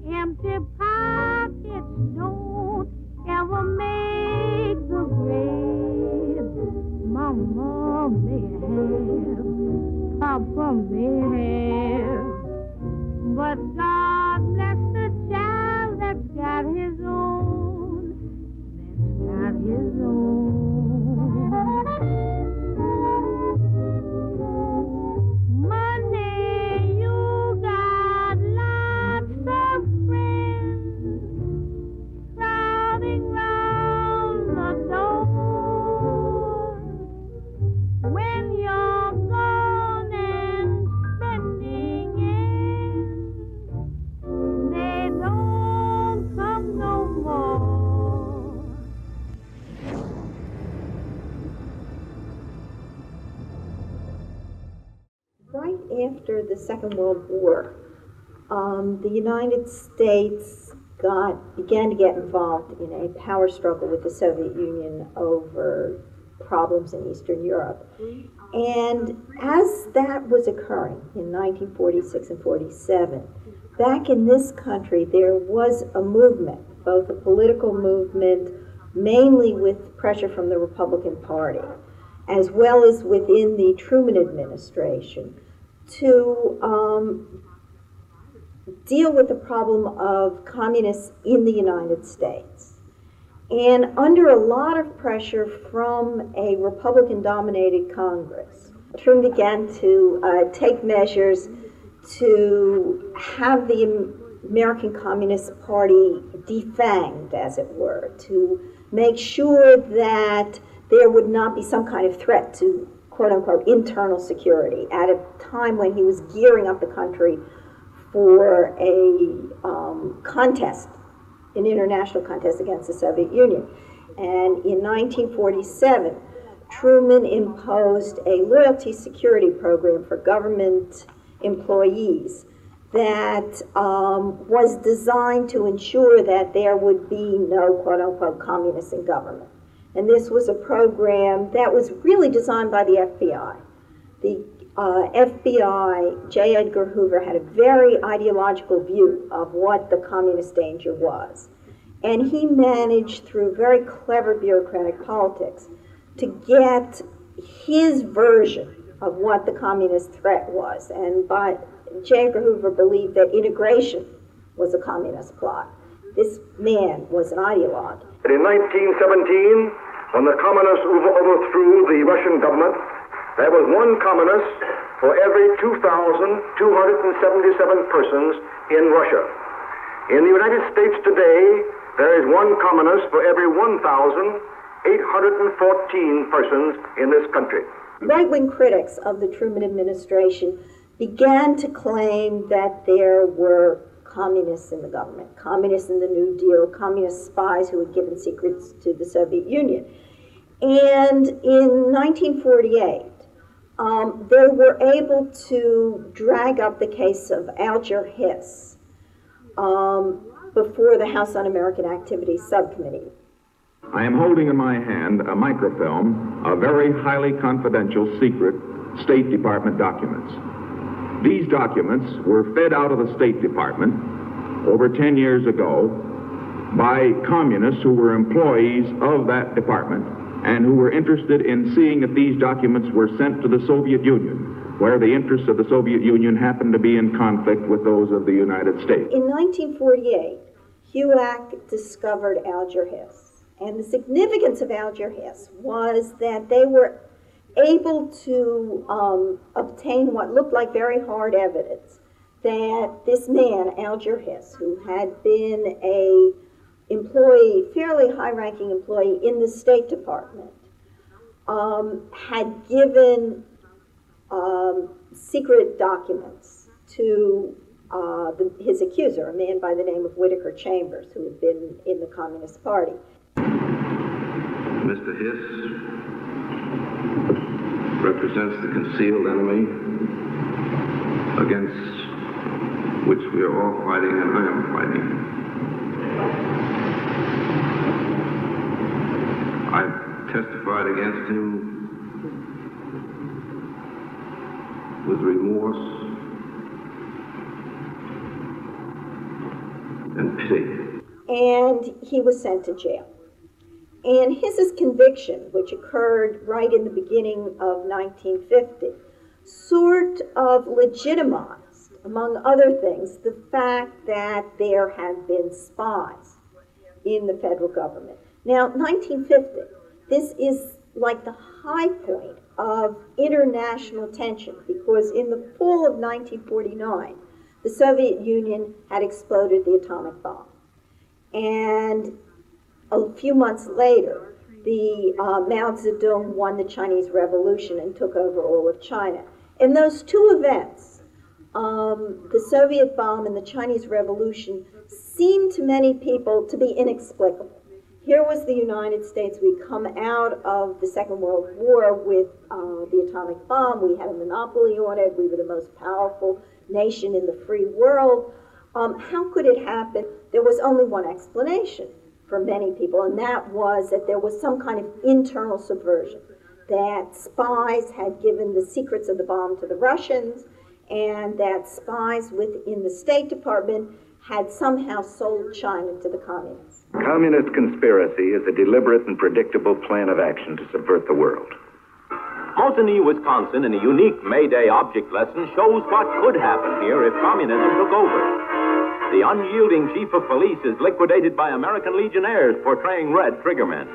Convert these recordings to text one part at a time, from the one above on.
Empty pockets don't ever make the grade. Mama may have, Papa may have, but God bless the child that's got his own, that's got his own. Money, you got lots of friends crowding round the door. When you're gone and spending it, they don't come no more. Right after the Second World War, the United States began to get involved in a power struggle with the Soviet Union over problems in Eastern Europe. And as that was occurring in 1946 and 47, back in this country there was a movement, both a political movement, mainly with pressure from the Republican Party, as well as within the Truman administration, to deal with the problem of communists in the United States. And under a lot of pressure from a Republican-dominated Congress, Truman began to take measures to have the American Communist Party defanged, as it were, to make sure that there would not be some kind of threat to quote-unquote internal security at a time when he was gearing up the country for a contest, an international contest against the Soviet Union. And in 1947, Truman imposed a loyalty security program for government employees that was designed to ensure that there would be no quote-unquote communists in government. And this was a program that was really designed by the FBI. The FBI, J. Edgar Hoover, had a very ideological view of what the communist danger was. And he managed, through very clever bureaucratic politics, to get his version of what the communist threat was. And J. Edgar Hoover believed that integration was a communist plot. This man was an ideologue. In 1917, when the communists overthrew the Russian government, there was one communist for every 2,277 persons in Russia. In the United States today, there is one communist for every 1,814 persons in this country. Right-wing critics of the Truman administration began to claim that there were communists in the government, communists in the New Deal, communist spies who had given secrets to the Soviet Union. And in 1948, they were able to drag up the case of Alger Hiss before the House Un-American Activities Subcommittee. I am holding in my hand a microfilm of very highly confidential, secret State Department documents. These documents were fed out of the State Department over 10 years ago by communists who were employees of that department and who were interested in seeing if these documents were sent to the Soviet Union, where the interests of the Soviet Union happened to be in conflict with those of the United States. In 1948, HUAC discovered Alger Hiss. And the significance of Alger Hiss was that they were able to obtain what looked like very hard evidence that this man, Alger Hiss, who had been a employee, fairly high-ranking employee in the State Department, had given secret documents to his accuser, a man by the name of Whittaker Chambers, who had been in the Communist Party. Mr. Hiss represents the concealed enemy against which we are all fighting, and I am fighting. I've testified against him with remorse and pity. And he was sent to jail. And his conviction, which occurred right in the beginning of 1950, sort of legitimized, among other things, the fact that there had been spies in the federal government. Now, 1950, this is like the high point of international tension, because in the fall of 1949, the Soviet Union had exploded the atomic bomb. And a few months later, the Mao Zedong won the Chinese Revolution and took over all of China. And those two events, the Soviet bomb and the Chinese Revolution, seemed to many people to be inexplicable. Here was the United States. We'd come out of the Second World War with the atomic bomb. We had a monopoly on it. We were the most powerful nation in the free world. How could it happen? There was only one explanation for many people, and that was that there was some kind of internal subversion, that spies had given the secrets of the bomb to the Russians, and that spies within the State Department had somehow sold China to the communists. Communist conspiracy is a deliberate and predictable plan of action to subvert the world. Mosinee, Wisconsin, in a unique May Day object lesson, shows what could happen here if communism took over. The unyielding chief of police is liquidated by American legionnaires portraying red triggermen.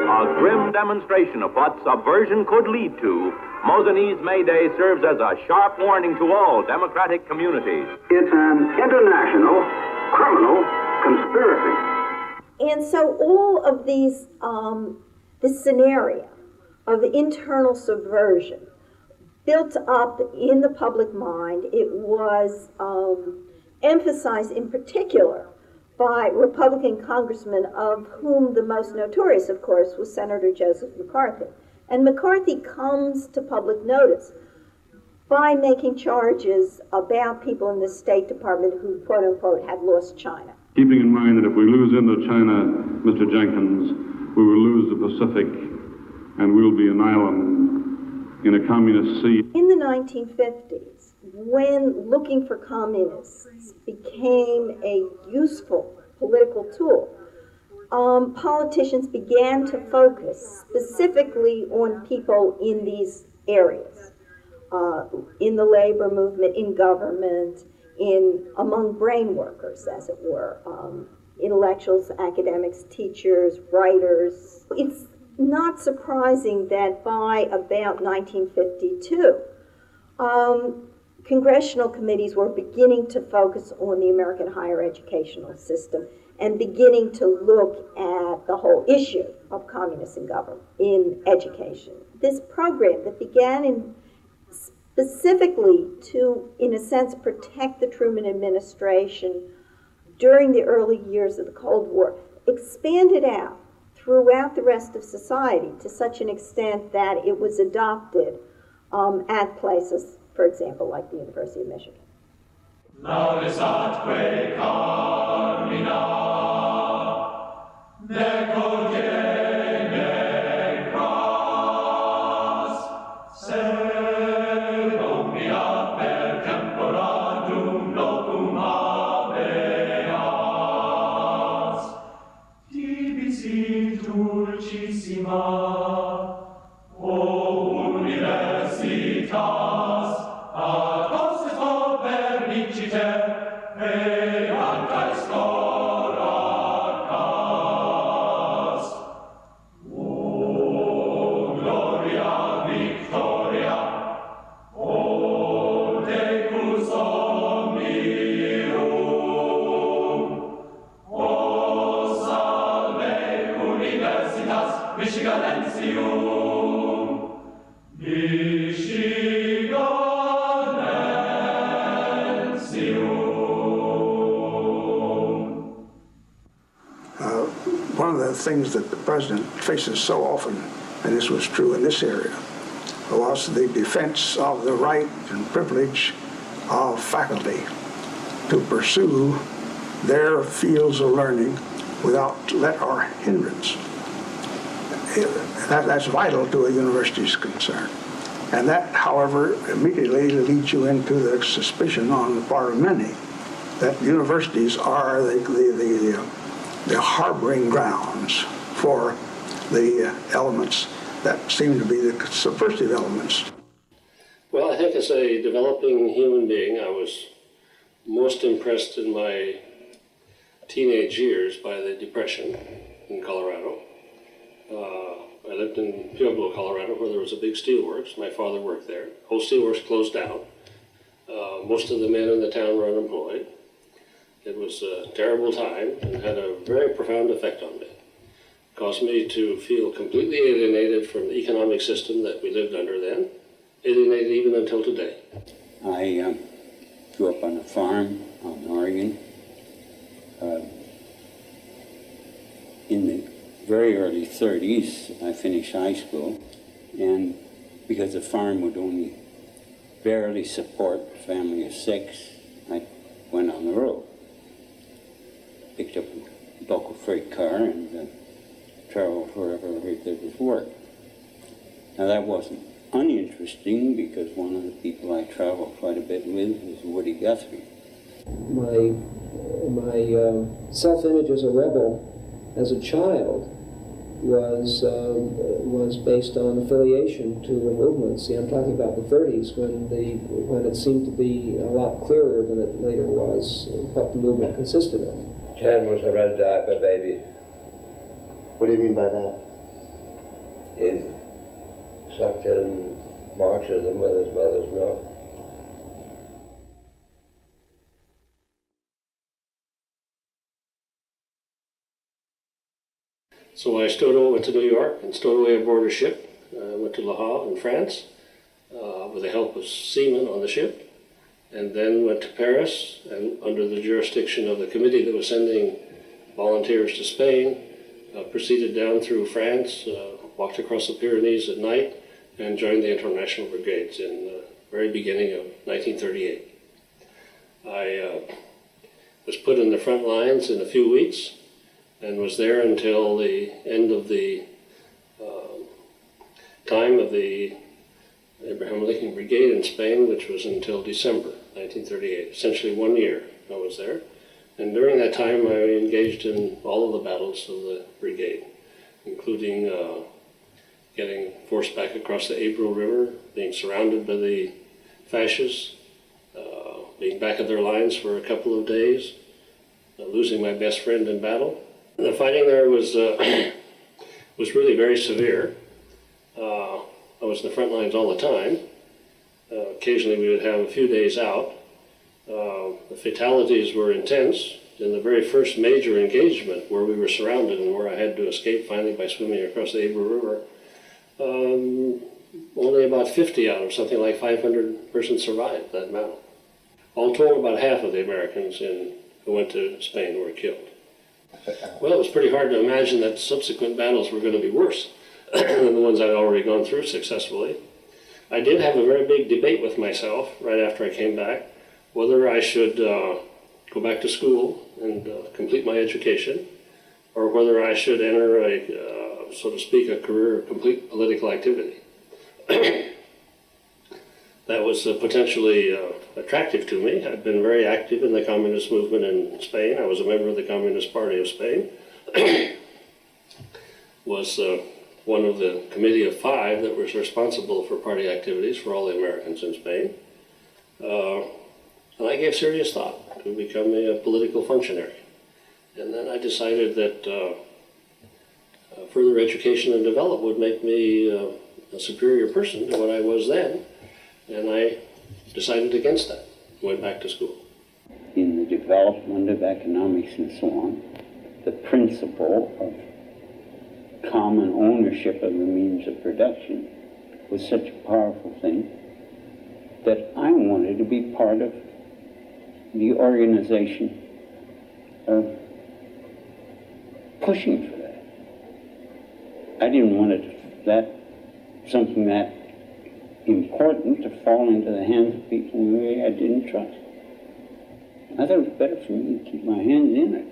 A grim demonstration of what subversion could lead to, Mosinee's May Day serves as a sharp warning to all democratic communities. It's an international criminal conspiracy. And so all of these, this scenario of internal subversion built up in the public mind. It was emphasized in particular by Republican congressmen, of whom the most notorious, of course, was Senator Joseph McCarthy. And McCarthy comes to public notice by making charges about people in the State Department who, quote unquote, had lost China. Keeping in mind that if we lose Indochina, Mr. Jenkins, we will lose the Pacific, and we'll be an island in a communist sea. In the 1950s, when looking for communists became a useful political tool, politicians began to focus specifically on people in these areas, in the labor movement, in government, among brain workers, as it were, intellectuals, academics, teachers, writers. It's not surprising that by about 1952, congressional committees were beginning to focus on the American higher educational system and beginning to look at the whole issue of communism in education. This program that began specifically to, in a sense, protect the Truman administration during the early years of the Cold War, expanded out throughout the rest of society to such an extent that it was adopted at places, for example, like the University of Michigan. Laudes atque carmina, neco gene cras, sed omnia per temporadum locum habeas. Tibi sit dulcissima, o universitas, ad posses opernicite, et anta esploracas. O gloria victoria, o decus omnium, o salve universitas Michiganensium, One of the things that the president faces so often, and this was true in this area, was the defense of the right and privilege of faculty to pursue their fields of learning without let or hindrance. That's vital to a university's concern. And that, however, immediately leads you into the suspicion on the part of many that universities are the harboring grounds for the elements that seem to be the subversive elements. Well, I think as a developing human being, I was most impressed in my teenage years by the Depression in Colorado. I lived in Pueblo, Colorado, where there was a big steelworks. My father worked there. Whole steelworks closed down. Most of the men in the town were unemployed. It was a terrible time and had a very profound effect on me. It caused me to feel completely alienated from the economic system that we lived under then, alienated even until today. I grew up on a farm in Oregon. In the very early 30s, I finished high school, and because the farm would only barely support a family of 6, I went on the road. Picked up a local freight car and traveled wherever there was work. Now that wasn't uninteresting because one of the people I traveled quite a bit with was Woody Guthrie. My self-image as a rebel as a child was based on affiliation to the movement. See, I'm talking about the 30s when it seemed to be a lot clearer than it later was what the movement consisted of. Ken was a red diaper baby. What do you mean by that? He sucked in Marxism with his mother's milk. So I went to New York and stowed away aboard a ship. Went to Le Havre in France with the help of seamen on the ship, and then went to Paris and under the jurisdiction of the committee that was sending volunteers to Spain, proceeded down through France, walked across the Pyrenees at night, and joined the International Brigades in the very beginning of 1938. I was put in the front lines in a few weeks, and was there until the end of the time of the Abraham Lincoln Brigade in Spain, which was until December 1938. Essentially 1 year I was there. And during that time I engaged in all of the battles of the brigade, including getting forced back across the Ebro River, being surrounded by the fascists, being back at their lines for a couple of days, losing my best friend in battle. The fighting there was really very severe. I was in the front lines all the time. Occasionally we would have a few days out. The fatalities were intense. In the very first major engagement where we were surrounded and where I had to escape finally by swimming across the Ebro River, only about 50 out of something like 500 persons survived that battle. All told, about half of the Americans who went to Spain were killed. Well, it was pretty hard to imagine that subsequent battles were going to be worse than the ones I'd already gone through successfully. I did have a very big debate with myself right after I came back, whether I should go back to school and complete my education, or whether I should enter a, so to speak, a career of complete political activity. That was potentially attractive to me. I'd been very active in the communist movement in Spain. I was a member of the Communist Party of Spain. Was one of the committee of 5 that was responsible for party activities for all the Americans in Spain. And I gave serious thought to become a political functionary. And then I decided that further education and development would make me a superior person to what I was then. And I decided against that, went back to school. In the development of economics and so on, the principle of common ownership of the means of production was such a powerful thing that I wanted to be part of the organization of pushing for that. I didn't want something that important to fall into the hands of people who really I didn't trust. I thought it was better for me to keep my hands in it.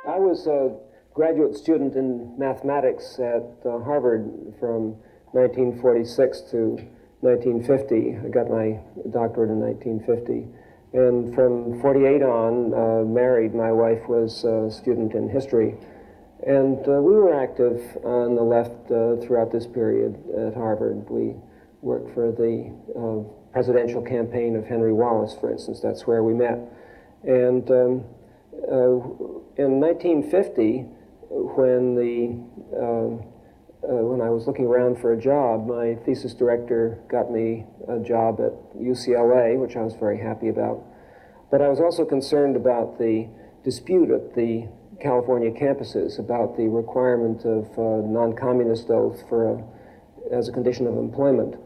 I was graduate student in mathematics at Harvard from 1946 to 1950. I got my doctorate in 1950. And from 48 on, married. My wife was a student in history. And we were active on the left throughout this period at Harvard. We worked for the presidential campaign of Henry Wallace, for instance. That's where we met. And in 1950, when I was looking around for a job, my thesis director got me a job at UCLA, which I was very happy about. But I was also concerned about the dispute at the California campuses about the requirement of non-communist oath as a condition of employment.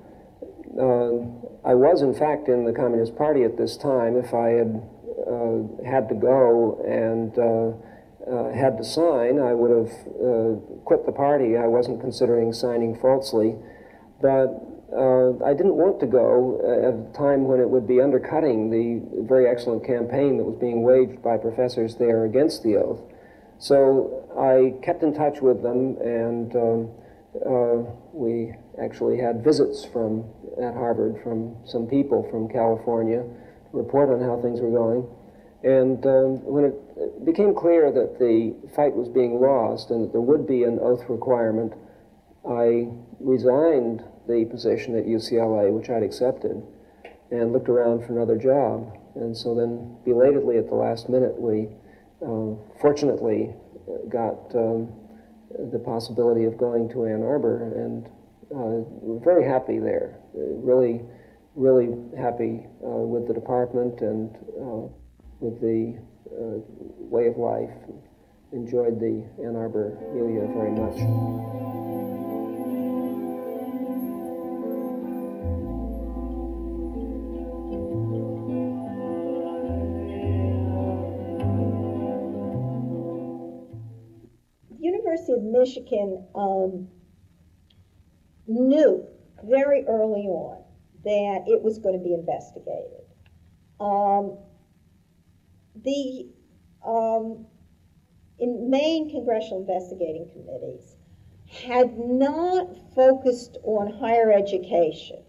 I was, in fact, in the Communist Party at this time. If I had to go and had to sign, I would have quit the party. I wasn't considering signing falsely, but I didn't want to go at a time when it would be undercutting the very excellent campaign that was being waged by professors there against the oath. So I kept in touch with them, and we actually had visits at Harvard from some people from California to report on how things were going. And when it became clear that the fight was being lost and that there would be an oath requirement, I resigned the position at UCLA, which I'd accepted, and looked around for another job. And so then, belatedly at the last minute, we fortunately got the possibility of going to Ann Arbor, and we're very happy there. Really, really happy with the department and with the way of life. Enjoyed the Ann Arbor milieu very much. University of Michigan knew very early on that it was going to be investigated. In Maine congressional investigating committees had not focused on higher education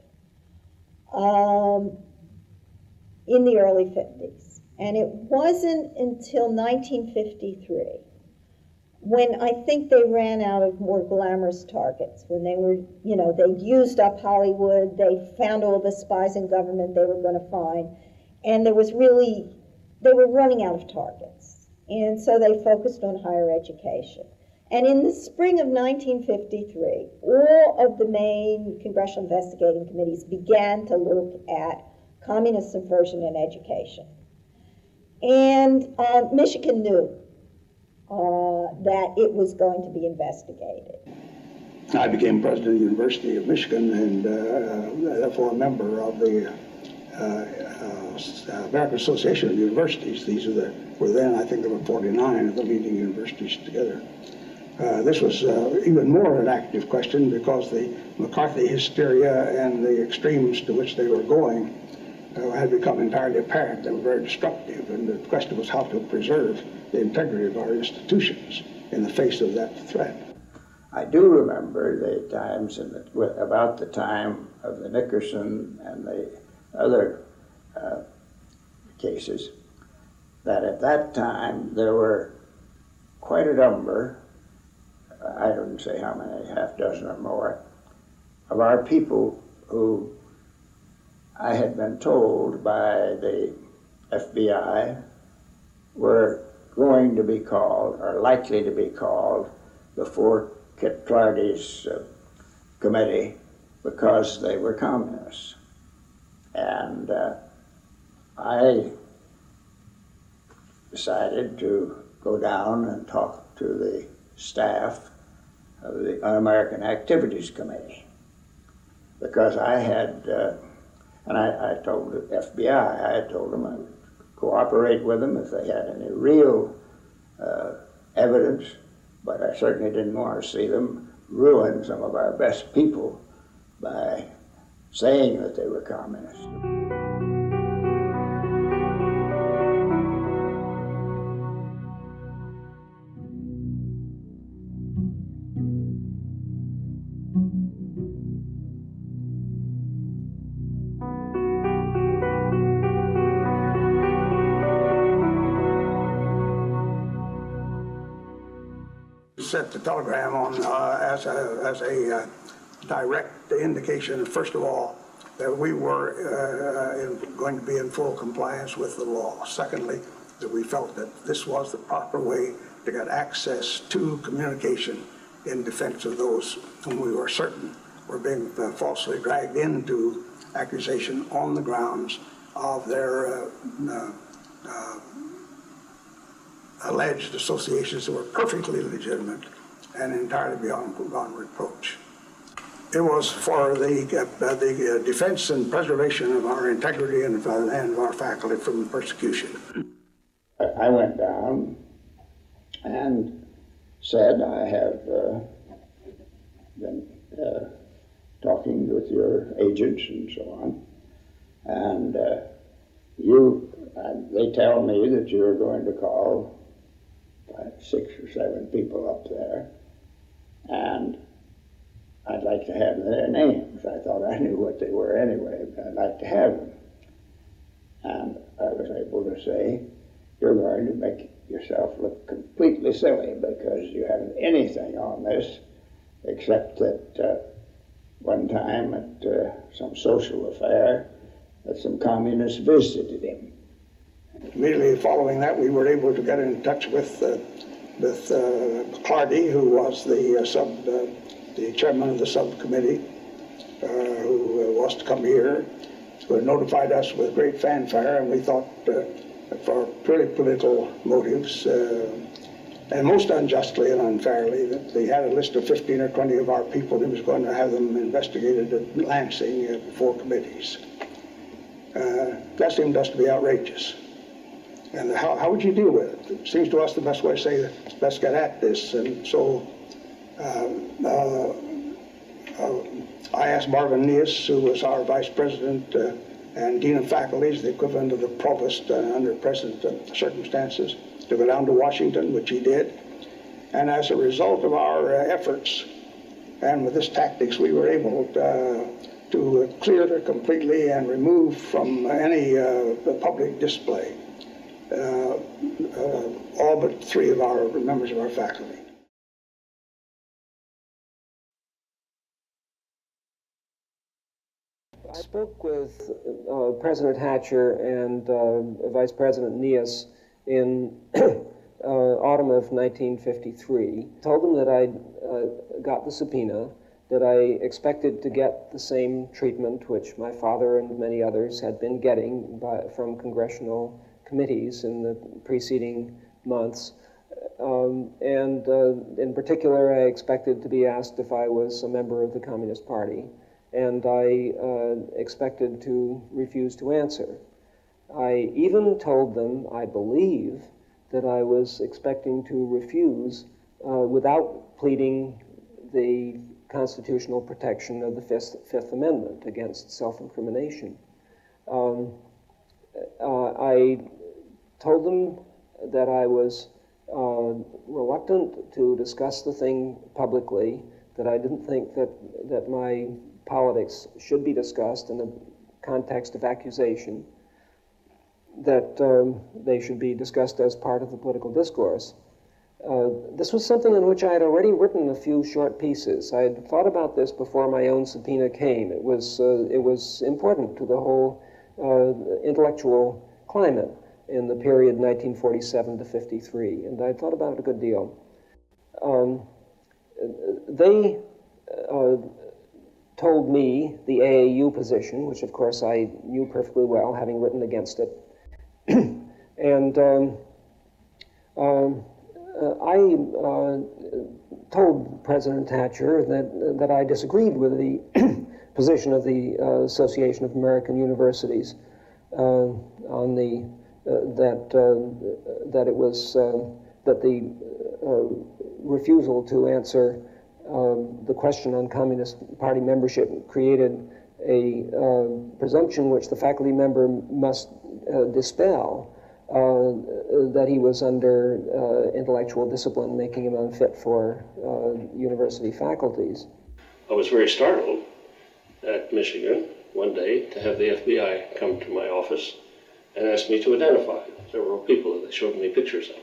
in the early 50s. And it wasn't until 1953 when I think they ran out of more glamorous targets, when they were, they'd used up Hollywood, they found all the spies in government they were going to find, and they were running out of targets. And so they focused on higher education. And in the spring of 1953, all of the main congressional investigating committees began to look at communist subversion in education. And Michigan knew that it was going to be investigated. I became president of the University of Michigan and therefore a member of the American Association of Universities. These were then, I think there were 49 of the leading universities together. This was even more an active question because the McCarthy hysteria and the extremes to which they were going had become entirely apparent. They were very destructive, and the question was how to preserve the integrity of our institutions in the face of that threat. I do remember the times about the time of the Nickerson and the other cases, that at that time there were quite a number, I don't say how many, half dozen or more, of our people who I had been told by the FBI were going to be called, or likely to be called, before Kit Clardy's committee because they were communists. And I decided to go down and talk to the staff of the Un-American Activities Committee because I had, and I told the FBI, I had told them I would cooperate with them if they had any real evidence, but I certainly didn't want to see them ruin some of our best people by saying that they were communists. sent the telegram on as a direct indication, first of all, that we were going to be in full compliance with the law. Secondly, that we felt that this was the proper way to get access to communication in defense of those whom we were certain were being falsely dragged into accusation on the grounds of their alleged associations that were perfectly legitimate and entirely beyond reproach. It was for the defense and preservation of our integrity and of our faculty from persecution. I went down and said, I have been talking with your agents and so on, and they tell me that you're going to call 6 or 7 people up there, and I'd like to have their names. I thought I knew what they were anyway, but I'd like to have them. And I was able to say, you're going to make yourself look completely silly because you haven't anything on this except that one time at some social affair that some communists visited him. Immediately following that, we were able to get in touch with Clardy, who was the chairman of the subcommittee, who was to come here, who had notified us with great fanfare, and we thought for purely political motives, and most unjustly and unfairly, that they had a list of 15 or 20 of our people and he was going to have them investigated at Lansing before committees. That seemed to us to be outrageous. And how would you deal with it? It seems to us the best way to say, let's get at this. And so I asked Marvin Neas, who was our vice president and dean of faculties, the equivalent of the provost under present circumstances, to go down to Washington, which he did. And as a result of our efforts, and with this tactics, we were able to clear it completely and remove from any public display all but 3 of our members of our faculty. I spoke with President Hatcher and Vice President Neas in autumn of 1953. Told them that I got the subpoena, that I expected to get the same treatment which my father and many others had been getting from congressional committees in the preceding months. And in particular, I expected to be asked if I was a member of the Communist Party, and I expected to refuse to answer. I even told them, I believe, that I was expecting to refuse without pleading the constitutional protection of the Fifth Amendment against self-incrimination. I told them that I was reluctant to discuss the thing publicly, that I didn't think that my politics should be discussed in the context of accusation, that they should be discussed as part of the political discourse. This was something in which I had already written a few short pieces. I had thought about this before my own subpoena came. It was important to the whole intellectual climate in the period 1947 to 53, and I thought about it a good deal. They told me the AAU position, which of course I knew perfectly well, having written against it. And I told President Hatcher that I disagreed with the position of the Association of American Universities on the that it was that the refusal to answer the question on Communist Party membership created a presumption which the faculty member must dispel, that he was under intellectual discipline, making him unfit for university faculties. I was very startled at Michigan one day to have the FBI come to my office and ask me to identify several people that they showed me pictures of.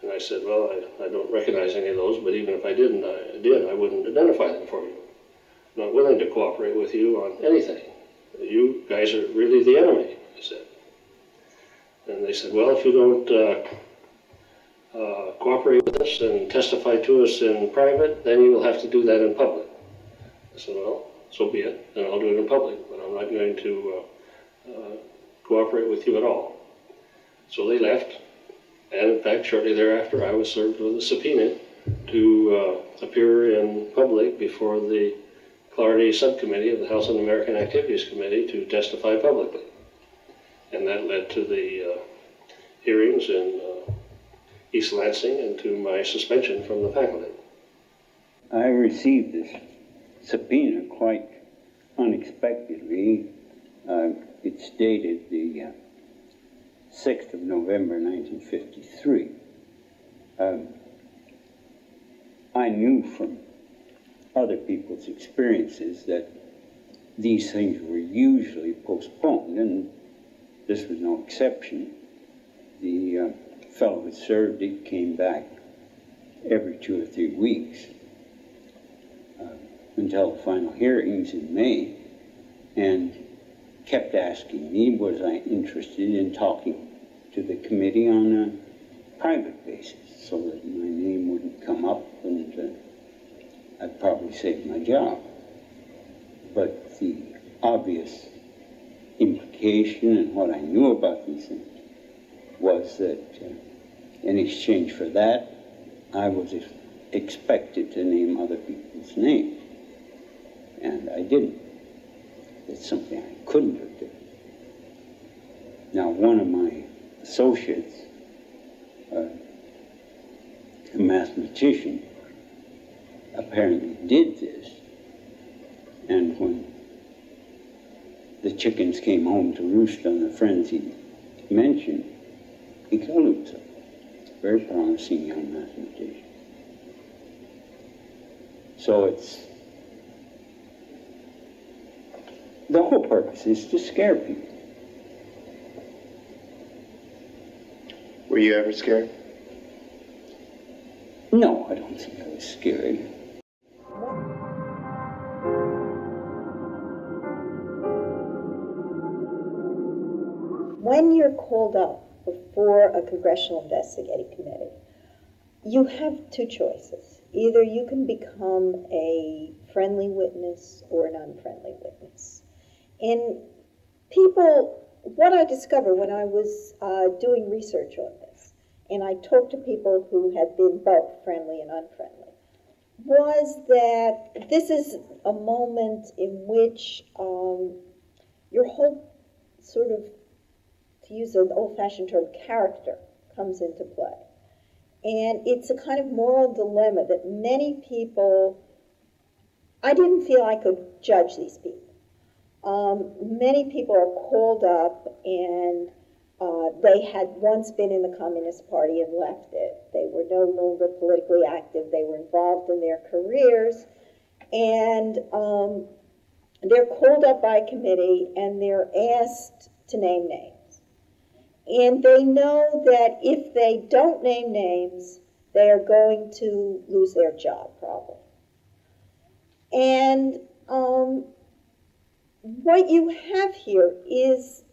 And I said, well, I don't recognize any of those, but even if I did, I wouldn't identify them for you. I'm not willing to cooperate with you on anything. You guys are really the enemy, I said. And they said, well, if you don't cooperate with us and testify to us in private, then you will have to do that in public. I said, well, so be it, then I'll do it in public, but I'm not going to cooperate with you at all. So they left, and in fact, shortly thereafter, I was served with a subpoena to appear in public before the Clarity Subcommittee of the House Un-American Activities Committee to testify publicly. And that led to the hearings in East Lansing and to my suspension from the faculty. I received this subpoena quite unexpectedly. It's dated the 6th of November 1953. I knew from other people's experiences that these things were usually postponed, and this was no exception. The fellow who served it came back every 2 or 3 weeks until the final hearings in May, and kept asking me, was I interested in talking to the committee on a private basis so that my name wouldn't come up and I'd probably save my job. But the obvious implication and what I knew about these things was that in exchange for that, I was expected to name other people's names. And I didn't. It's something I couldn't have done. Now, one of my associates, a mathematician, apparently did this. And when the chickens came home to roost on the friends he mentioned, he killed himself. Very promising young mathematician. So the whole purpose is to scare people. Were you ever scared? No, I don't think I was scared. When you're called up before a Congressional Investigative Committee, you have two choices. Either you can become a friendly witness or an unfriendly witness. And what I discovered when I was doing research on this, and I talked to people who had been both friendly and unfriendly, was that this is a moment in which your whole sort of, to use an old-fashioned term, character comes into play. And it's a kind of moral dilemma that many people, I didn't feel I could judge these people. Many people are called up and they had once been in the Communist Party and left it. They were no longer politically active. They were involved in their careers. And they're called up by a committee and they're asked to name names. And they know that if they don't name names, they are going to lose their job, probably. And what you have here is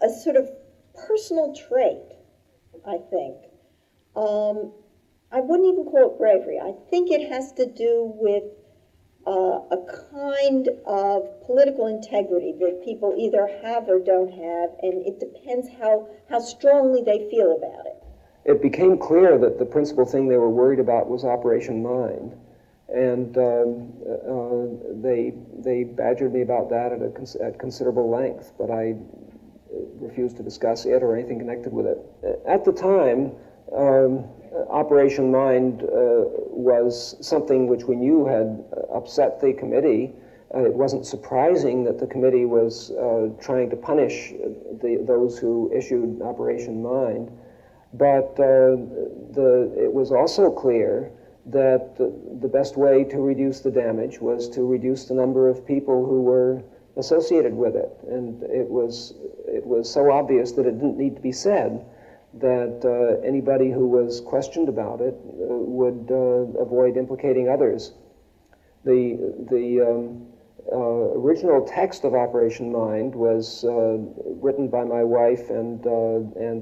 a sort of personal trait, I think. I wouldn't even call it bravery. I think it has to do with a kind of political integrity that people either have or don't have, and it depends how strongly they feel about it. It became clear that the principal thing they were worried about was Operation Mind, and they badgered me about that at considerable length, but I refused to discuss it or anything connected with it. At the time, Operation Mind was something which we knew had upset the committee. It wasn't surprising that the committee was trying to punish those who issued Operation Mind, but it was also clear that the best way to reduce the damage was to reduce the number of people who were associated with it. And it was so obvious that it didn't need to be said that anybody who was questioned about it would avoid implicating others. The original text of Operation Mind was written by my wife and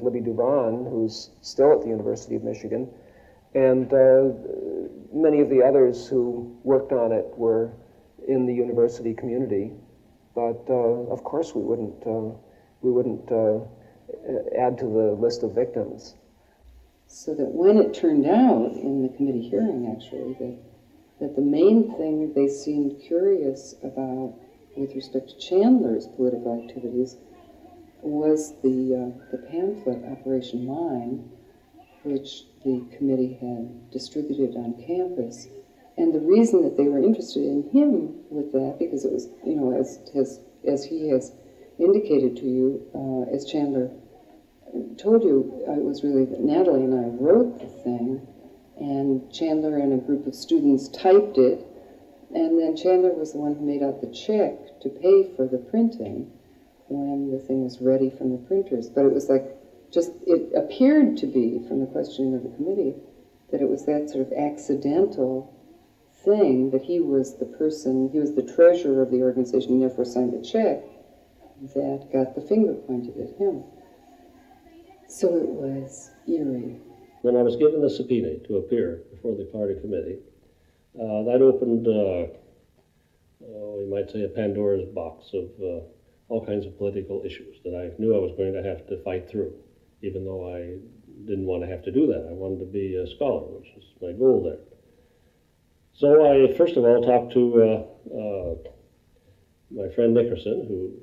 Libby Dubon, who's still at the University of Michigan, and many of the others who worked on it were in the university community. But of course we wouldn't add to the list of victims. So that when it turned out in the committee hearing, actually, that the main thing they seemed curious about with respect to Chandler's political activities was the pamphlet, Operation Mind, which the committee had distributed on campus. And the reason that they were interested in him with that, because it was, you know, as he has indicated to you, as Chandler told you, it was really that Natalie and I wrote the thing, and Chandler and a group of students typed it, and then Chandler was the one who made out the check to pay for the printing when the thing was ready from the printers. But it was like, it appeared to be, from the questioning of the committee, that it was that sort of accidental thing, that he was the person, he was the treasurer of the organization, and therefore signed the check, that got the finger pointed at him. So it was eerie. When I was given the subpoena to appear before the party committee, that opened, we might say, a Pandora's box of all kinds of political issues that I knew I was going to have to fight through, even though I didn't want to have to do that. I wanted to be a scholar, which was my goal there. So I, first of all, talked to my friend Nickerson, who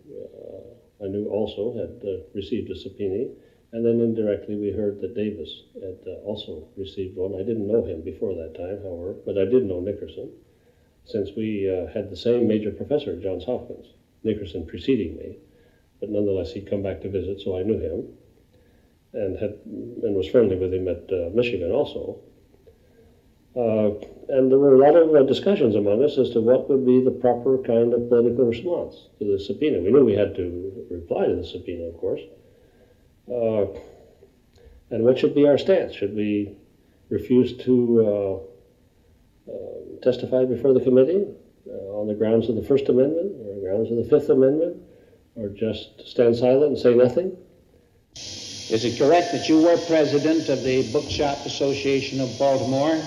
I knew also had received a subpoena. And then indirectly we heard that Davis had also received one. I didn't know him before that time, however, but I did know Nickerson, since we had the same major professor at Johns Hopkins, Nickerson preceding me. But nonetheless, he'd come back to visit, so I knew him, and was friendly with him at Michigan also. And there were a lot of discussions among us as to what would be the proper kind of political response to the subpoena. We knew we had to reply to the subpoena, of course. And what should be our stance? Should we refuse to testify before the committee on the grounds of the First Amendment or grounds of the Fifth Amendment, or just stand silent and say nothing? Is it correct that you were president of the Bookshop Association of Baltimore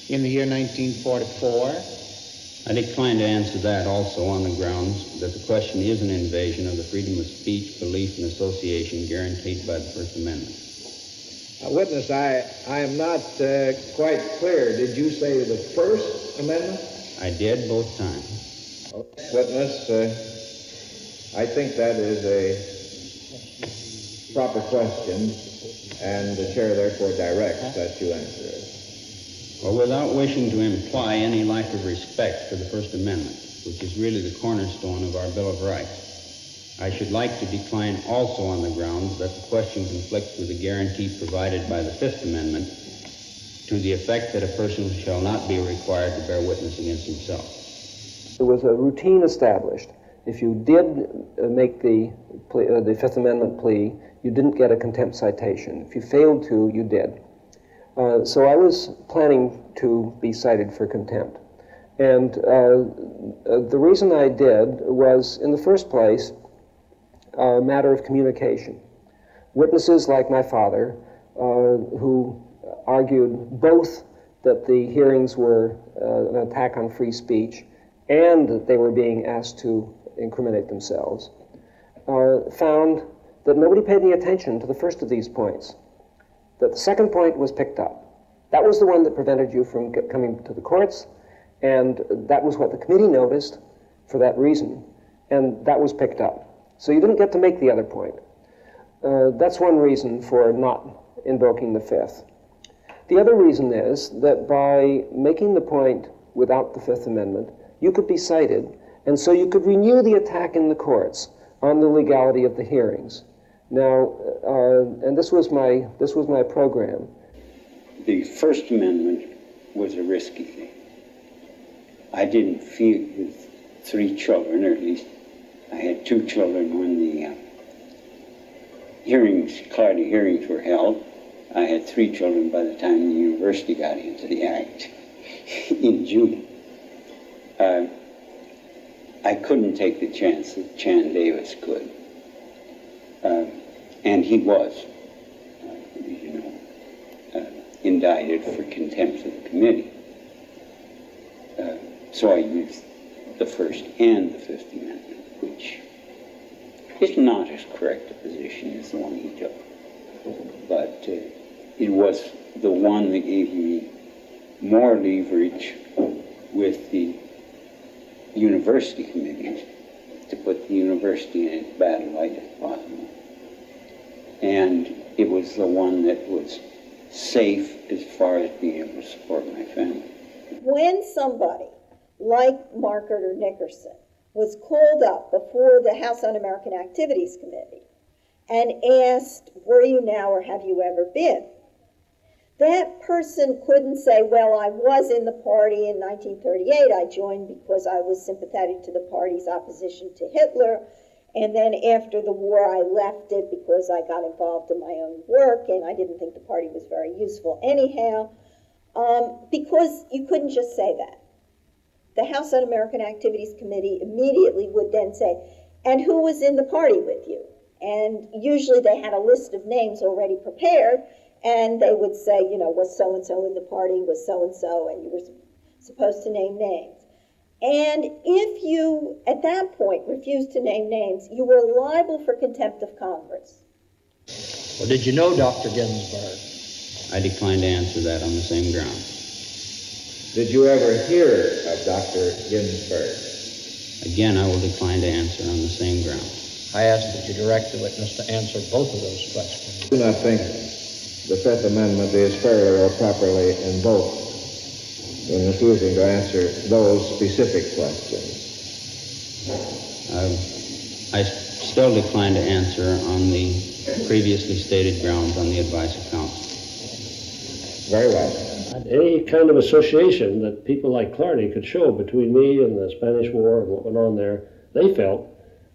in the year 1944? I decline to answer that also on the grounds that the question is an invasion of the freedom of speech, belief, and association guaranteed by the First Amendment. Witness, I am not quite clear. Did you say the First Amendment? I did both times. Witness, I think that is a proper question, and the chair therefore directs that you answer it. Well, without wishing to imply any lack of respect for the First Amendment, which is really the cornerstone of our Bill of Rights, I should like to decline also on the grounds that the question conflicts with the guarantee provided by the Fifth Amendment to the effect that a person shall not be required to bear witness against himself. There was a routine established. If you did make the Fifth Amendment plea, you didn't get a contempt citation. If you failed to, you did. So I was planning to be cited for contempt. And the reason I did was, in the first place, a matter of communication. Witnesses like my father, who argued both that the hearings were an attack on free speech and that they were being asked to incriminate themselves, found that nobody paid any attention to the first of these points, that the second point was picked up. That was the one that prevented you from coming to the courts, and that was what the committee noticed for that reason, and that was picked up. So you didn't get to make the other point. That's one reason for not invoking the Fifth. The other reason is that by making the point without the Fifth Amendment, you could be cited, and so you could renew the attack in the courts on the legality of the hearings. Now, and this was my program. The First Amendment was a risky thing. I didn't feel with 3 children, or at least I had 2 children when the Clardy hearings were held. I had 3 children by the time the university got into the act in June. I couldn't take the chance that Chan Davis could. And he was, indicted for contempt of the committee. So I used the First and the Fifth Amendment, which is not as correct a position as the one he took. But it was the one that gave me more leverage with the university committees to put the university in its bad light as possible. And it was the one that was safe as far as being able to support my family. When somebody like Margaret or Nickerson was called up before the House Un-American Activities Committee and asked, were you now or have you ever been? That person couldn't say, well, I was in the party in 1938. I joined because I was sympathetic to the party's opposition to Hitler. And then after the war, I left it because I got involved in my own work and I didn't think the party was very useful anyhow. Because you couldn't just say that. The House Un-American Activities Committee immediately would then say, and who was in the party with you? And usually they had a list of names already prepared, and they would say, you know, was so-and-so in the party, was so-and-so, and you were supposed to name names. And if you, at that point, refused to name names, you were liable for contempt of Congress. Well, did you know Dr. Ginsburg? I declined to answer that on the same ground. Did you ever hear of Dr. Ginsburg? Again, I will decline to answer on the same ground. I ask that you direct the witness to answer both of those questions. I do not think the Fifth Amendment is fairly or properly invoked in refusing to answer those specific questions. I still decline to answer on the previously stated grounds on the advice of counsel. Very well. Any kind of association that people like Clardy could show between me and the Spanish War and what went on there, they felt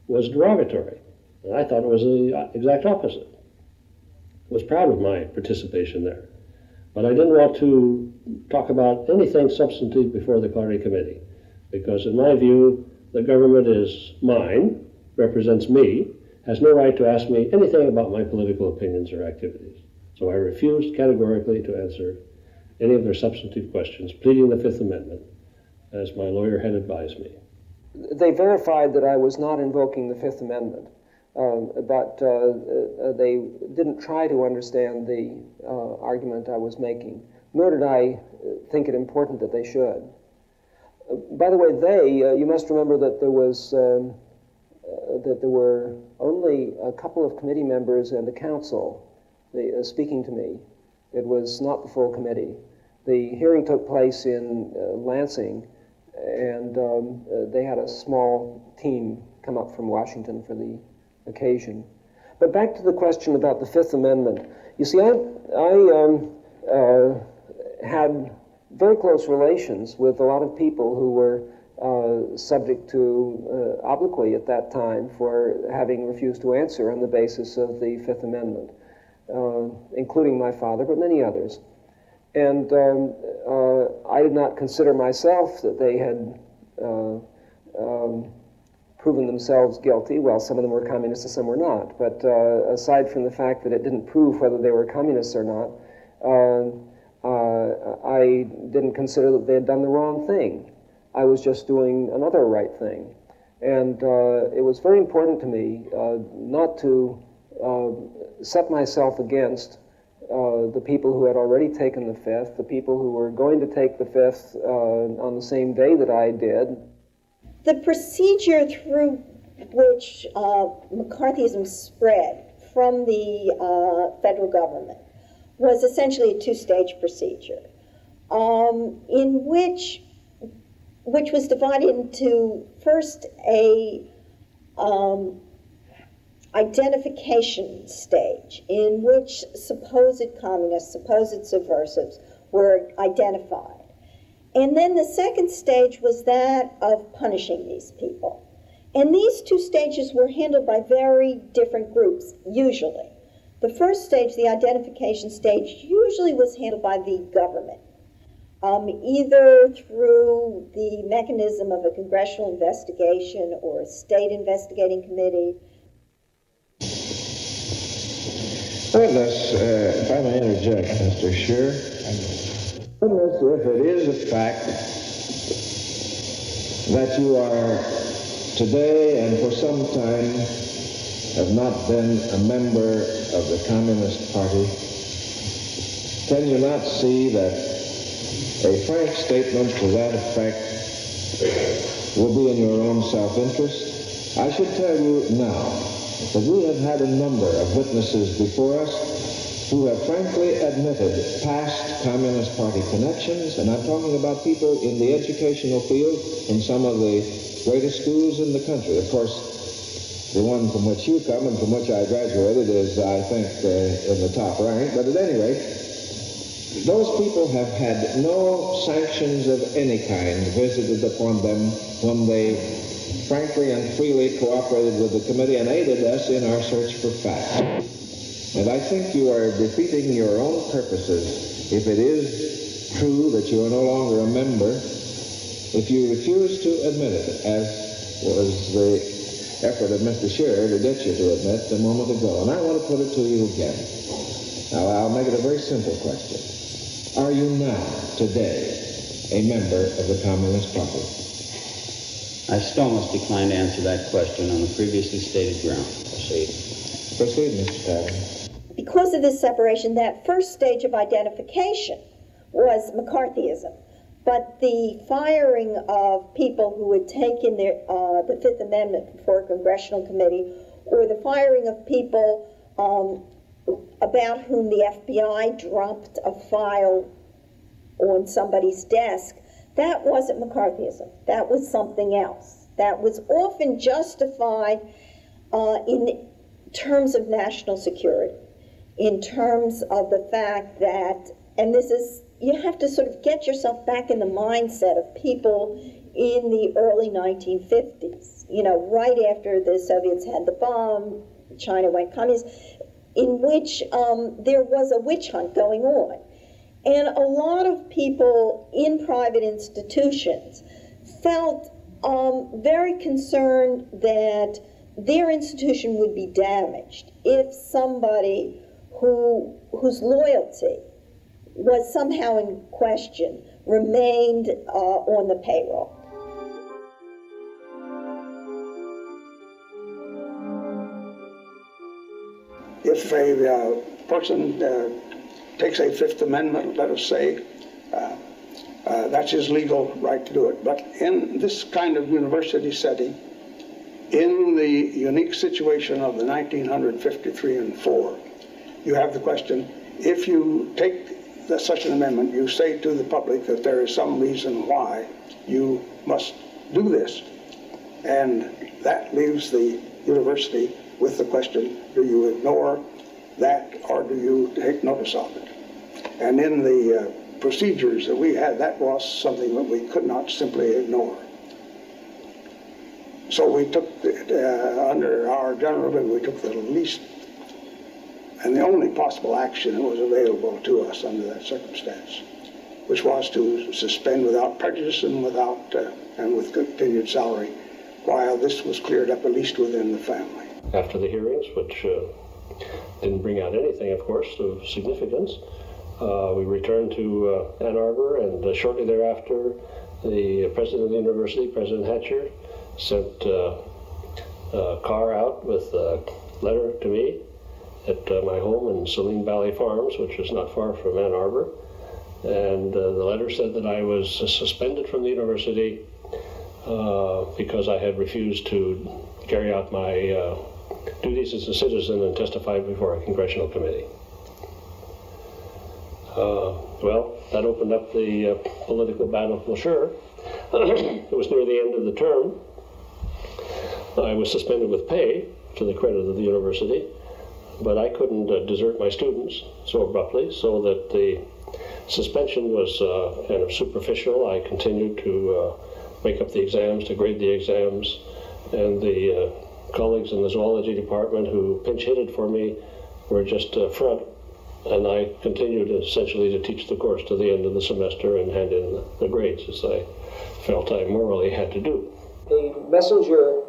was derogatory. And I thought it was the exact opposite. I was proud of my participation there. But I didn't want to talk about anything substantive before the Clardy Committee, because in my view, the government is mine, represents me, has no right to ask me anything about my political opinions or activities. So I refused categorically to answer any of their substantive questions, pleading the Fifth Amendment, as my lawyer had advised me. They verified that I was not invoking the Fifth Amendment, but they didn't try to understand the argument I was making, nor did I think it important that they should. By the way, you must remember that there were only a couple of committee members and the council speaking to me. It was not the full committee. The hearing took place in Lansing, and they had a small team come up from Washington for the occasion. But back to the question about the Fifth Amendment. You see, I had very close relations with a lot of people who were subject to obloquy at that time for having refused to answer on the basis of the Fifth Amendment, including my father, but many others. And I did not consider myself that they had proven themselves guilty. Well, some of them were communists and some were not. But aside from the fact that it didn't prove whether they were communists or not, I didn't consider that they had done the wrong thing. I was just doing another right thing. And it was very important to me not to set myself against the people who had already taken the Fifth, the people who were going to take the Fifth on the same day that I did. The procedure through which McCarthyism spread from the federal government was essentially a two-stage procedure, in which was divided into first a identification stage in which supposed communists, supposed subversives were identified. And then the second stage was that of punishing these people. And these two stages were handled by very different groups, usually. The first stage, the identification stage, usually was handled by the government, either through the mechanism of a congressional investigation or a state investigating committee. Witness, if I may interject, Mr. Scheer. Witness, if it is a fact that you are today and for some time have not been a member of the Communist Party, can you not see that a frank statement to that effect will be in your own self-interest? I should tell you now that we have had a number of witnesses before us who have frankly admitted past Communist Party connections, and I'm talking about people in the educational field in some of the greatest schools in the country. Of course, the one from which you come and from which I graduated is, I think, in the top rank. But at any rate, those people have had no sanctions of any kind visited upon them when they frankly and freely cooperated with the committee and aided us in our search for facts. And I think you are defeating your own purposes if it is true that you are no longer a member, if you refuse to admit it, as was the effort of Mr. Scheer to get you to admit a moment ago. And I want to put it to you again. Now, I'll make it a very simple question. Are you now, today, a member of the Communist Party? I still must decline to answer that question on the previously stated ground. Proceed, Mr. Tavern. Because of this separation, that first stage of identification was McCarthyism. But the firing of people who had taken the Fifth Amendment before a congressional committee, or the firing of people about whom the FBI dropped a file on somebody's desk, that wasn't McCarthyism. That was something else. That was often justified in terms of national security, in terms of the fact that, and this is, you have to sort of get yourself back in the mindset of people in the early 1950s, you know, right after the Soviets had the bomb, China went communist, in which there was a witch hunt going on. And a lot of people in private institutions felt very concerned that their institution would be damaged if somebody whose loyalty was somehow in question remained on the payroll. If a person takes a Fifth Amendment, let us say, that's his legal right to do it. But in this kind of university setting, in the unique situation of the 1953 and 4, you have the question, if you take such an amendment, you say to the public that there is some reason why you must do this. And that leaves the university with the question, do you ignore that or do you take notice of it? And in the procedures that we had, that was something that we could not simply ignore. So we took, under our general rule, we took the least and the only possible action that was available to us under that circumstance, which was to suspend without prejudice and with continued salary, while this was cleared up at least within the family. After the hearings, which didn't bring out anything, of course, of significance, we returned to Ann Arbor, and shortly thereafter, the president of the university, President Hatcher, sent a car out with a letter to me at my home in Saline Valley Farms, which is not far from Ann Arbor. And the letter said that I was suspended from the university because I had refused to carry out my duties as a citizen and testify before a congressional committee. Well, that opened up the political battle for sure. It was near the end of the term. I was suspended with pay, to the credit of the university, but I couldn't desert my students so abruptly, so that the suspension was kind of superficial. I continued to make up the exams, to grade the exams, and the colleagues in the zoology department who pinch-hitted for me were just front, and I continued essentially to teach the course to the end of the semester and hand in the grades as I felt I morally had to do. A messenger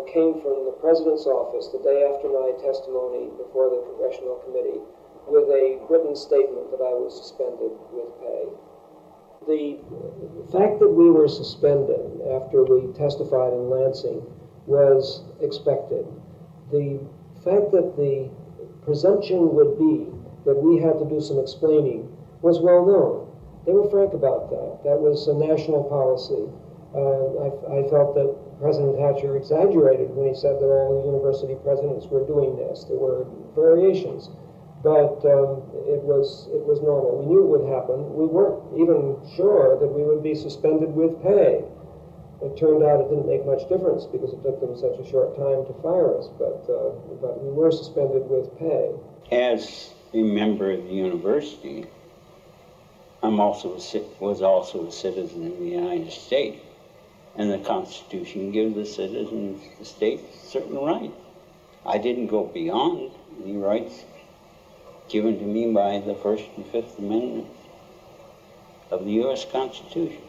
came from the president's office the day after my testimony before the Congressional Committee with a written statement that I was suspended with pay. The fact that we were suspended after we testified in Lansing was expected. The fact that the presumption would be that we had to do some explaining was well known. They were frank about that. That was a national policy. I felt that President Hatcher exaggerated when he said that all university presidents were doing this. There were variations, but it was normal. We knew it would happen. We weren't even sure that we would be suspended with pay. It turned out it didn't make much difference because it took them such a short time to fire us, but we were suspended with pay. As a member of the university, was also a citizen of the United States, and the Constitution gives the citizens of the state certain rights. I didn't go beyond any rights given to me by the First and Fifth Amendments of the U.S. Constitution.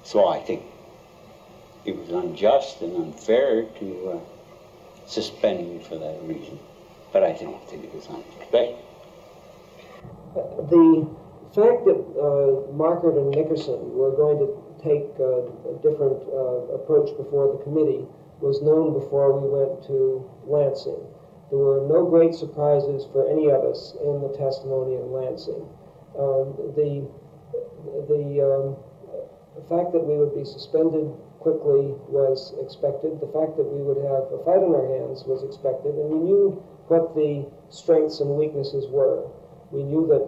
So I think it was unjust and unfair to suspend me for that reason, but I don't think it was unexpected. The fact that Marquardt and Nickerson were going to take a different approach before the committee was known before we went to Lansing. There were no great surprises for any of us in the testimony in Lansing. The fact that we would be suspended quickly was expected. The fact that we would have a fight on our hands was expected, and we knew what the strengths and weaknesses were. We knew that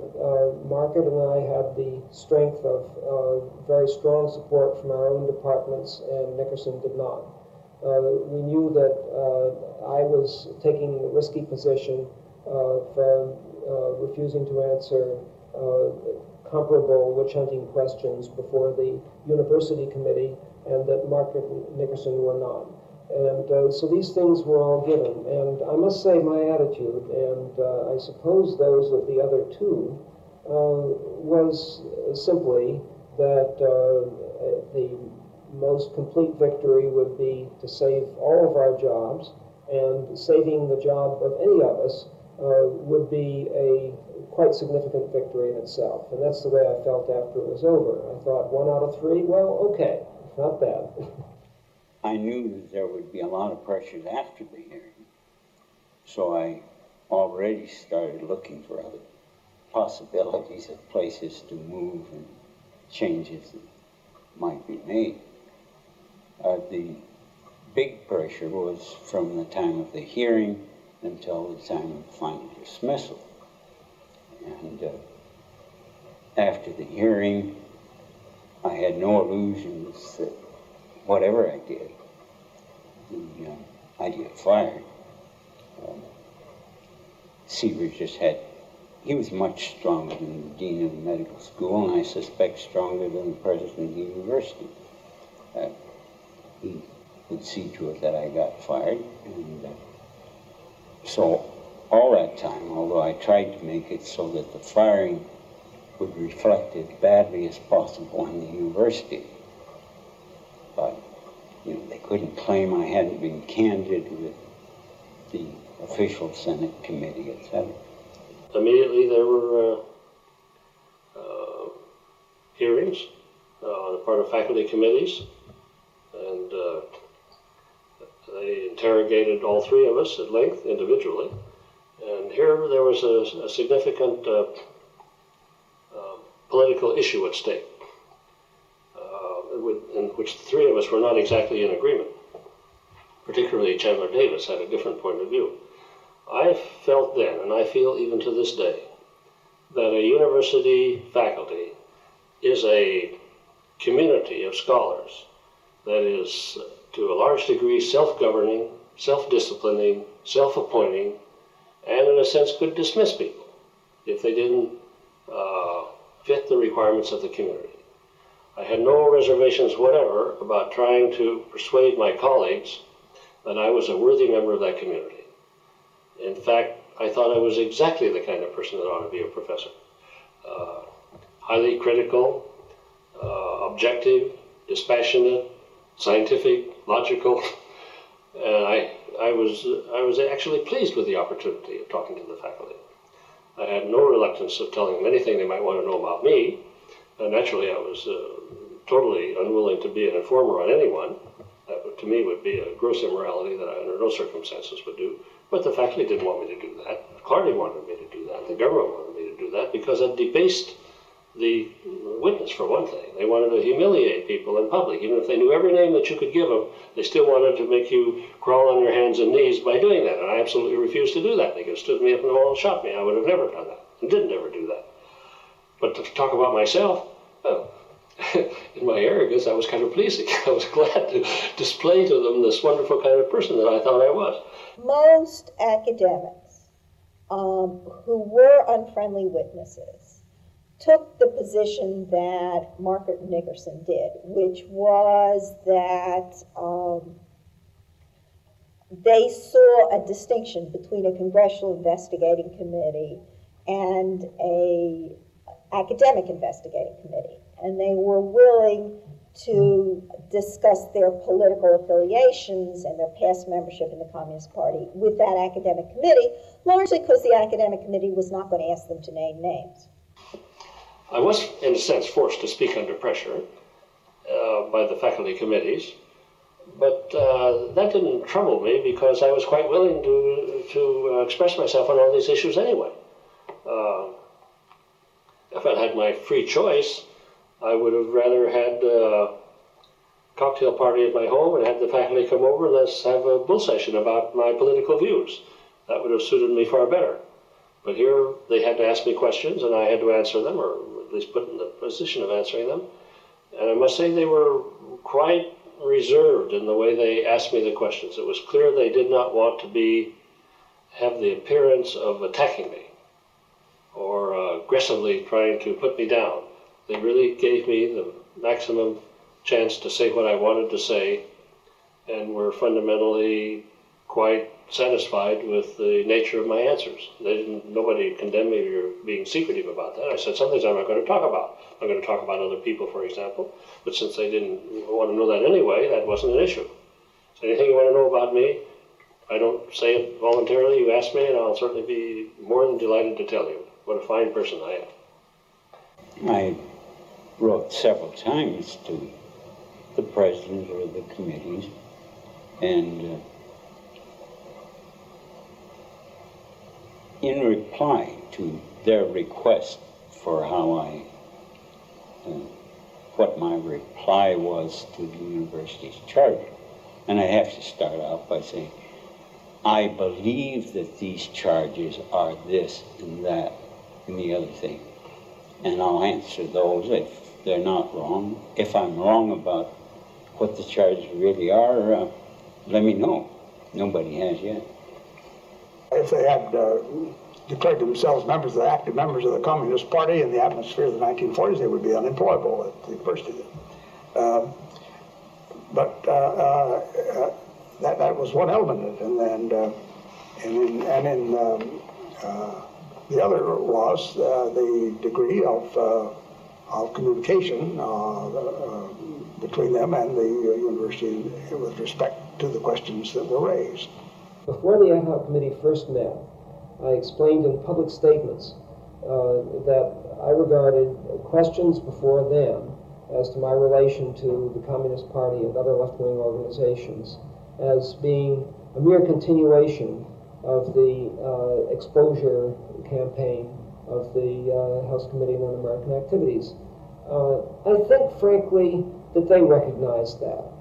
Marquardt and I had the strength of very strong support from our own departments, and Nickerson did not. We knew that I was taking a risky position of refusing to answer comparable witch-hunting questions before the university committee, and that Marquardt and Nickerson were not. And so these things were all given. And I must say my attitude, and I suppose those of the other two, was simply that the most complete victory would be to save all of our jobs, and saving the job of any of us would be a quite significant victory in itself. And that's the way I felt after it was over. I thought 1 out of 3, well, okay, not bad. I knew that there would be a lot of pressures after the hearing, so I already started looking for other possibilities of places to move and changes that might be made. The big pressure was from the time of the hearing until the time of final dismissal. And after the hearing, I had no illusions that whatever I did, I'd get fired. Sievers just he was much stronger than the dean of the medical school, and I suspect stronger than the president of the university. He would see to it that I got fired, and so all that time, although I tried to make it so that the firing would reflect as badly as possible on the university, but they couldn't claim I hadn't been candid with the official Senate committee, etc. Immediately there were hearings on the part of faculty committees, and they interrogated all 3 of us at length individually. And here there was a significant political issue at stake, in which the 3 of us were not exactly in agreement. Particularly Chandler Davis had a different point of view. I felt then, and I feel even to this day, that a university faculty is a community of scholars that is, to a large degree, self-governing, self-disciplining, self-appointing, and in a sense could dismiss people if they didn't fit the requirements of the community. I had no reservations whatever about trying to persuade my colleagues that I was a worthy member of that community. In fact, I thought I was exactly the kind of person that ought to be a professor. Highly critical, objective, dispassionate, scientific, logical, and I was actually pleased with the opportunity of talking to the faculty. I had no reluctance of telling them anything they might want to know about me. Naturally, I was totally unwilling to be an informer on anyone. That, to me, would be a gross immorality that I, under no circumstances, would do. But the faculty didn't want me to do that. Clardy wanted me to do that. The government wanted me to do that because it debased the witness, for one thing. They wanted to humiliate people in public. Even if they knew every name that you could give them, they still wanted to make you crawl on your hands and knees by doing that. And I absolutely refused to do that. They could have stood me up in the wall and shot me. I would have never done that and didn't ever do that. But to talk about myself, well, in my arrogance, I was kind of pleasing. I was glad to display to them this wonderful kind of person that I thought I was. Most academics who were unfriendly witnesses took the position that Margaret Nickerson did, which was that they saw a distinction between a congressional investigating committee and a academic investigating committee. And they were willing to discuss their political affiliations and their past membership in the Communist Party with that academic committee, largely because the academic committee was not going to ask them to name names. I was, in a sense, forced to speak under pressure by the faculty committees, but that didn't trouble me because I was quite willing to express myself on all these issues anyway. If I'd had my free choice, I would have rather had a cocktail party at my home and had the faculty come over and let's have a bull session about my political views. That would have suited me far better. But here they had to ask me questions and I had to answer them, or at least put in the position of answering them. And I must say they were quite reserved in the way they asked me the questions. It was clear they did not want to have the appearance of attacking me or aggressively trying to put me down. They really gave me the maximum chance to say what I wanted to say and were fundamentally quite satisfied with the nature of my answers. Nobody condemned me for being secretive about that. I said some things I'm not going to talk about. I'm going to talk about other people, for example, but since they didn't want to know that anyway, that wasn't an issue. So anything you want to know about me, I don't say it voluntarily. You ask me and I'll certainly be more than delighted to tell you what a fine person I am. I wrote several times to the president or the committees, and in reply to their request for what my reply was to the university's charter. And I have to start out by saying, I believe that these charges are this and that and the other thing. And I'll answer those if they're not wrong. If I'm wrong about what the charges really are, let me know. Nobody has yet. If they had declared themselves active members of the Communist Party in the atmosphere of the 1940s, they would be unemployable at the university. But that was one element, and the other was the degree of communication between them and the university with respect to the questions that were raised. Before the ad hoc committee first met, I explained in public statements that I regarded questions before them as to my relation to the Communist Party and other left-wing organizations as being a mere continuation of the exposure campaign of the House Committee on American Activities. I think, frankly, that they recognized that.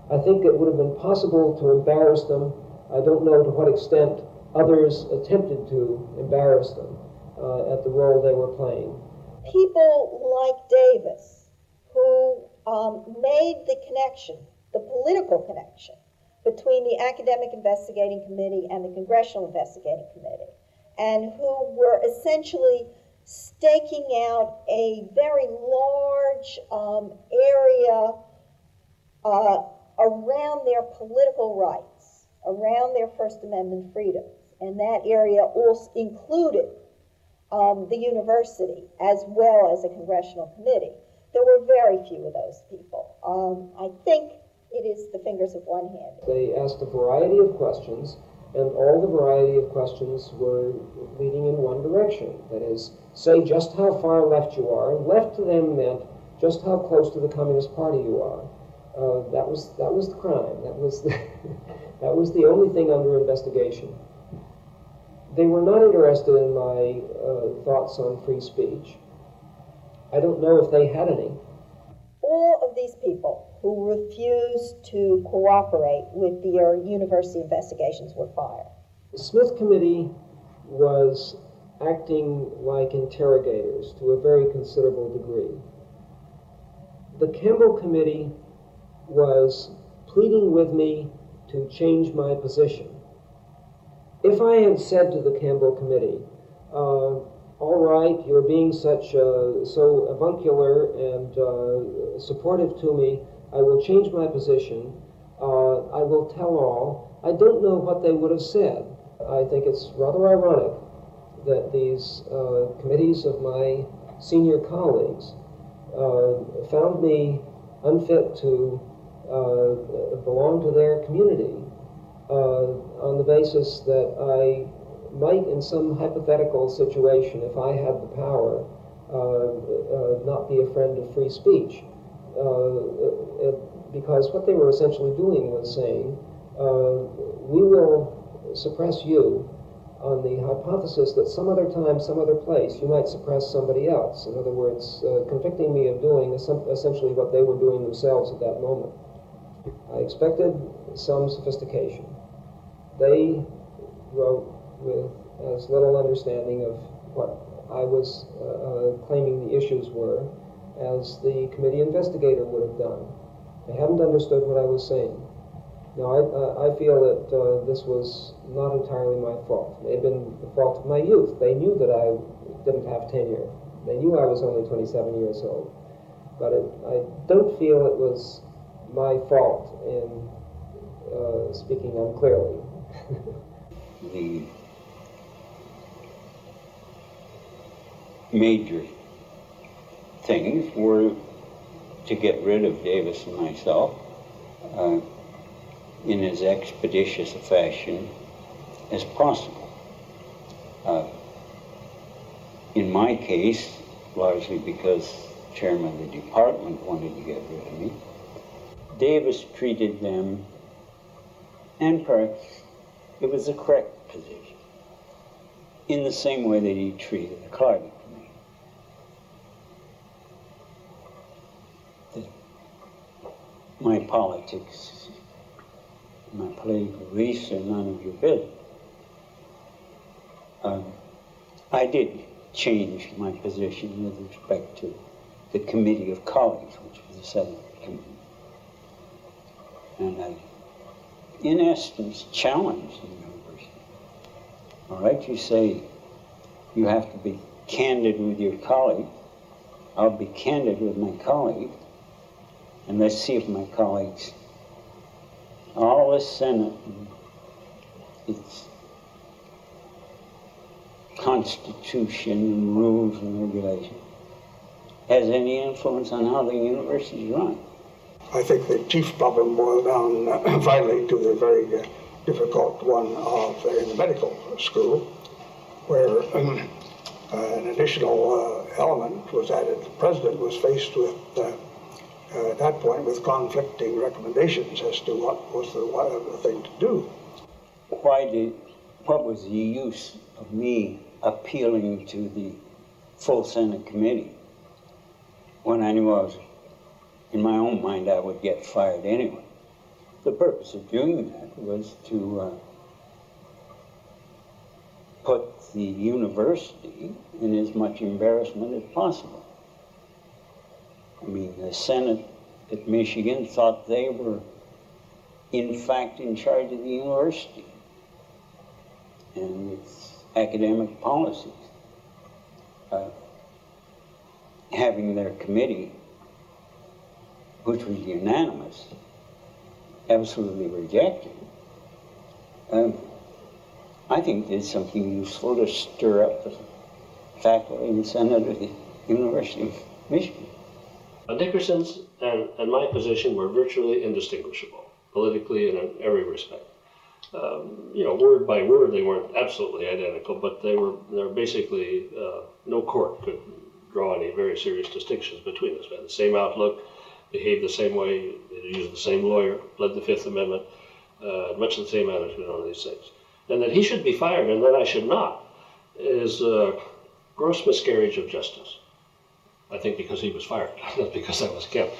I think it would have been possible to embarrass them. I don't know to what extent others attempted to embarrass them at the role they were playing. People like Davis, who made the connection, the political connection, between the Academic Investigating Committee and the Congressional Investigating Committee, and who were essentially staking out a very large area around their political rights, around their First Amendment freedoms, and that area also included the university as well as a congressional committee. There were very few of those people. I think it is the fingers of one hand. They asked a variety of questions, and all the variety of questions were leading in one direction. That is, say just how far left you are. Left to them meant just how close to the Communist Party you are. That was the crime. That was that was the only thing under investigation. They were not interested in my thoughts on free speech. I don't know if they had any. All of these people who refused to cooperate with their university investigations were fired. The Smith Committee was acting like interrogators to a very considerable degree. The Campbell Committee was pleading with me to change my position. If I had said to the Campbell Committee, all right, you're being so avuncular and supportive to me, I will change my position, I will tell all, I don't know what they would have said. I think it's rather ironic that these committees of my senior colleagues found me unfit to belong to their community on the basis that I might, in some hypothetical situation, if I had the power, not be a friend of free speech. Because what they were essentially doing was saying, we will suppress you on the hypothesis that some other time, some other place, you might suppress somebody else. In other words, convicting me of doing essentially what they were doing themselves at that moment. I expected some sophistication. They wrote with as little understanding of what I was claiming the issues were as the committee investigator would have done. They hadn't understood what I was saying. Now, I feel that this was not entirely my fault. It may have been the fault of my youth. They knew that I didn't have tenure. They knew I was only 27 years old. But I don't feel it was my fault in speaking unclearly. The major things were to get rid of Davis and myself in as expeditious a fashion as possible. In my case, largely because the chairman of the department wanted to get rid of me, Davis treated them, and perhaps it was the correct position, in the same way that he treated the Clardy Committee. My politics, my political beliefs are none of your business. I did change my position with respect to the Committee of Colleagues, which was the Senate Committee. And I, in essence, challenged the university. All right, you say you have to be candid with your colleague. I'll be candid with my colleague, and let's see if my colleagues, all the Senate, its constitution and rules and regulations, has any influence on how the university is run. I think the chief problem boiled down finally to the very difficult one of in the medical school, where an additional element was added. The president was faced with, at that point, with conflicting recommendations as to what was the thing to do. What was the use of me appealing to the full Senate committee when I knew I was, in my own mind, I would get fired anyway? The purpose of doing that was to put the university in as much embarrassment as possible. I mean, the Senate at Michigan thought they were, in fact, in charge of the university and its academic policies. Having their committee, which was unanimous, absolutely rejected. I think did something useful to stir up the faculty and senate of the University of Michigan. Nickerson's and my position were virtually indistinguishable, politically and in every respect. Word by word, they weren't absolutely identical, but they're basically, no court could draw any very serious distinctions between us. We had the same outlook, behaved the same way, used the same lawyer, led the Fifth Amendment, much the same attitude on these things. And that he should be fired and that I should not is a gross miscarriage of justice. I think because he was fired, not because I was kept.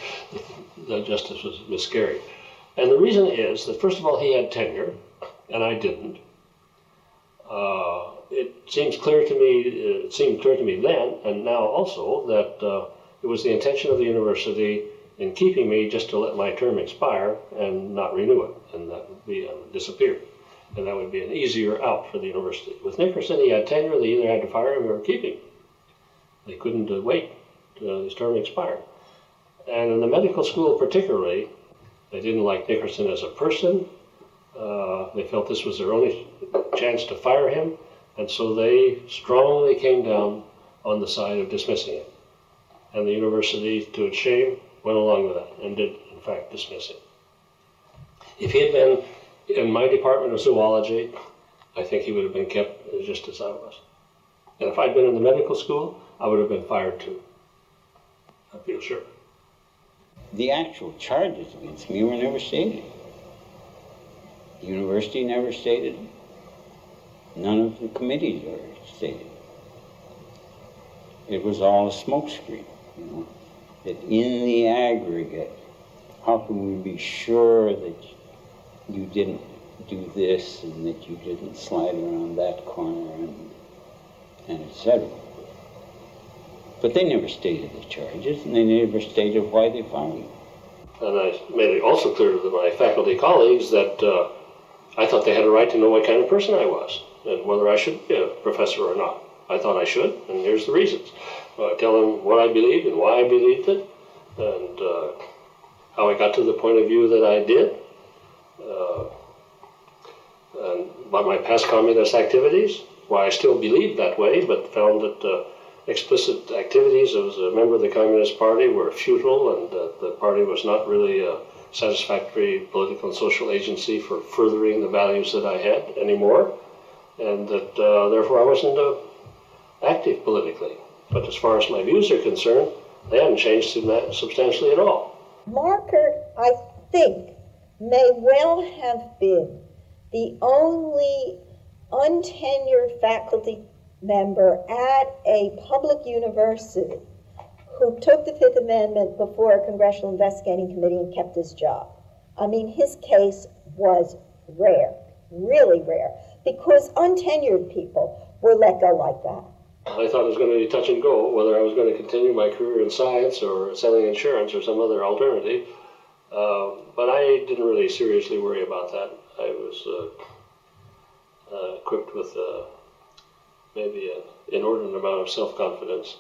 The justice was miscarried. And the reason is that, first of all, he had tenure, and I didn't. It seemed clear to me then, and now also, that it was the intention of the university in keeping me just to let my term expire and not renew it, and that would be disappear. And that would be an easier out for the university. With Nickerson, he had tenure. They either had to fire him or keep him. They couldn't wait till his term expired. And in the medical school particularly, they didn't like Nickerson as a person. They felt this was their only chance to fire him, and so they strongly came down on the side of dismissing him. And the university, to its shame, went along with that and did, in fact, dismiss him. If he had been in my department of zoology, I think he would have been kept just as I was. And if I'd been in the medical school, I would have been fired too. I feel sure. The actual charges against me were never stated. The university never stated it. None of the committees were stated. It was all a smokescreen, that in the aggregate, how can we be sure that you didn't do this and that you didn't slide around that corner and etc. But they never stated the charges, and they never stated why they fired me. And I made it also clear to my faculty colleagues that I thought they had a right to know what kind of person I was and whether I should be a professor or not. I thought I should, and here's the reasons. Tell them what I believed and why I believed it, and how I got to the point of view that I did, and about my past communist activities, why I still believed that way, but found that explicit activities as a member of the Communist Party were futile, and that the party was not really a satisfactory political and social agency for furthering the values that I had anymore, and that therefore I wasn't active politically. But as far as my views are concerned, they haven't changed substantially at all. Marker, I think, may well have been the only untenured faculty member at a public university who took the Fifth Amendment before a congressional investigating committee and kept his job. I mean, his case was rare, really rare, because untenured people were let go like that. I thought it was going to be touch and go, whether I was going to continue my career in science or selling insurance or some other alternative. But I didn't really seriously worry about that. I was equipped with maybe an inordinate amount of self-confidence.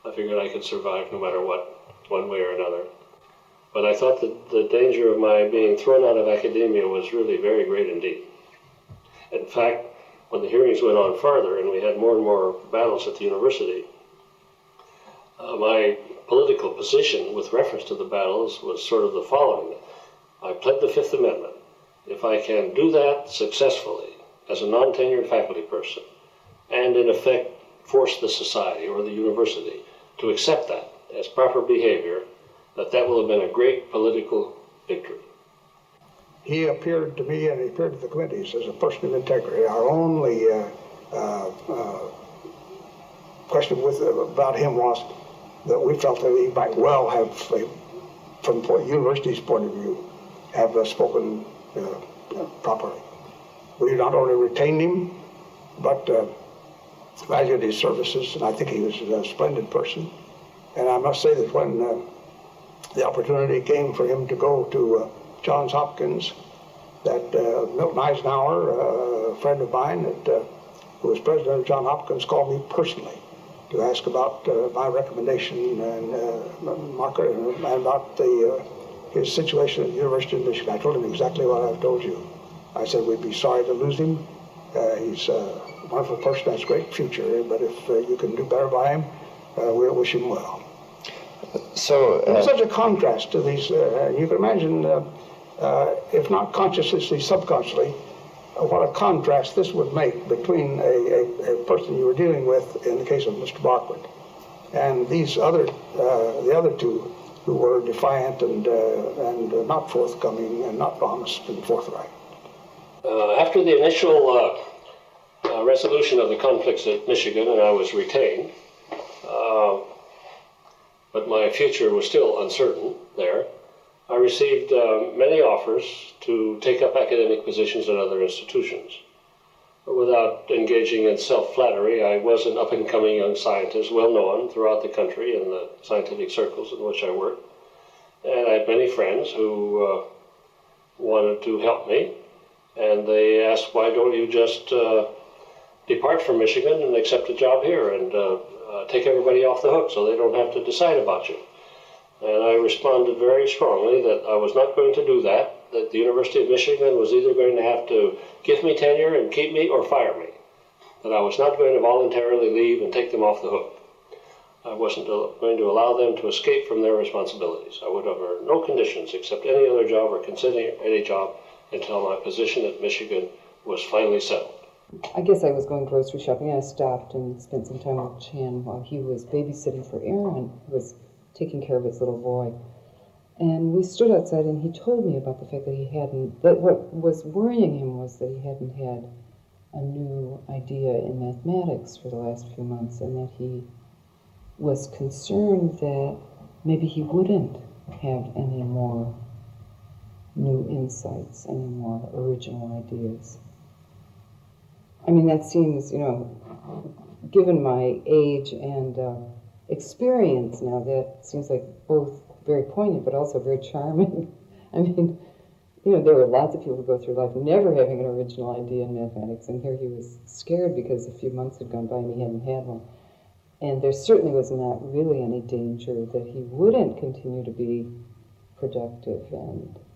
I figured I could survive no matter what, one way or another. But I thought that the danger of my being thrown out of academia was really very great indeed. In fact, when the hearings went on farther and we had more and more battles at the university, my political position with reference to the battles was sort of the following. I pled the Fifth Amendment. If I can do that successfully as a non-tenured faculty person, and in effect force the society or the university to accept that as proper behavior, that will have been a great political victory. He appeared to me, and he appeared to the committees, as a person of integrity. Our only question about him was that we felt that he might well have, from the university's point of view, have spoken properly. We not only retained him, but valued his services, and I think he was a splendid person. And I must say that when the opportunity came for him to go to Johns Hopkins, that Milton Eisenhower, a friend of mine who was president of Johns Hopkins, called me personally to ask about my recommendation and Marker and about his situation at the University of Michigan. I told him exactly what I've told you. I said we'd be sorry to lose him, He's a wonderful person, has a great future, but if you can do better by him, we'll wish him well. So There's such a contrast to these. You can imagine, if not consciously, subconsciously, what a contrast this would make between a person you were dealing with in the case of Mr. Brockwood and these other, the other two who were defiant and not forthcoming and not honest and forthright. After the initial resolution of the conflicts at Michigan, and I was retained, but my future was still uncertain there, I received many offers to take up academic positions at other institutions. But without engaging in self-flattery, I was an up-and-coming young scientist, well known throughout the country in the scientific circles in which I worked. And I had many friends who wanted to help me, and they asked, why don't you just depart from Michigan and accept a job here and take everybody off the hook so they don't have to decide about you. And I responded very strongly that I was not going to do that, that the University of Michigan was either going to have to give me tenure and keep me or fire me, that I was not going to voluntarily leave and take them off the hook. I wasn't going to allow them to escape from their responsibilities. I would under no conditions accept any other job or consider any job until my position at Michigan was finally settled. I guess I was going grocery shopping. I stopped and spent some time with Chan while he was babysitting for Aaron, who was taking care of his little boy. And we stood outside, and he told me about the fact that what was worrying him was that he hadn't had a new idea in mathematics for the last few months, and that he was concerned that maybe he wouldn't have any more new insights, any more original ideas. I mean, that seems, given my age and experience now, that seems like both very poignant but also very charming. I mean, there were lots of people who go through life never having an original idea in mathematics, and here he was scared because a few months had gone by and he hadn't had one. And there certainly was not really any danger that he wouldn't continue to be productive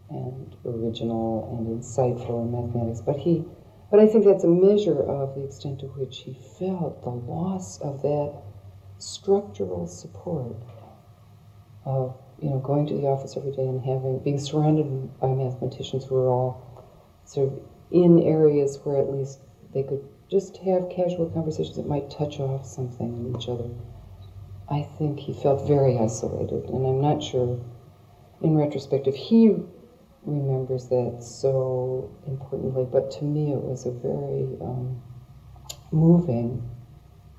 and original and insightful in mathematics. But I think that's a measure of the extent to which he felt the loss of that structural support of, going to the office every day and being surrounded by mathematicians who were all sort of in areas where at least they could just have casual conversations that might touch off something on each other. I think he felt very isolated, and I'm not sure, in retrospect, if he remembers that so importantly, but to me it was a very moving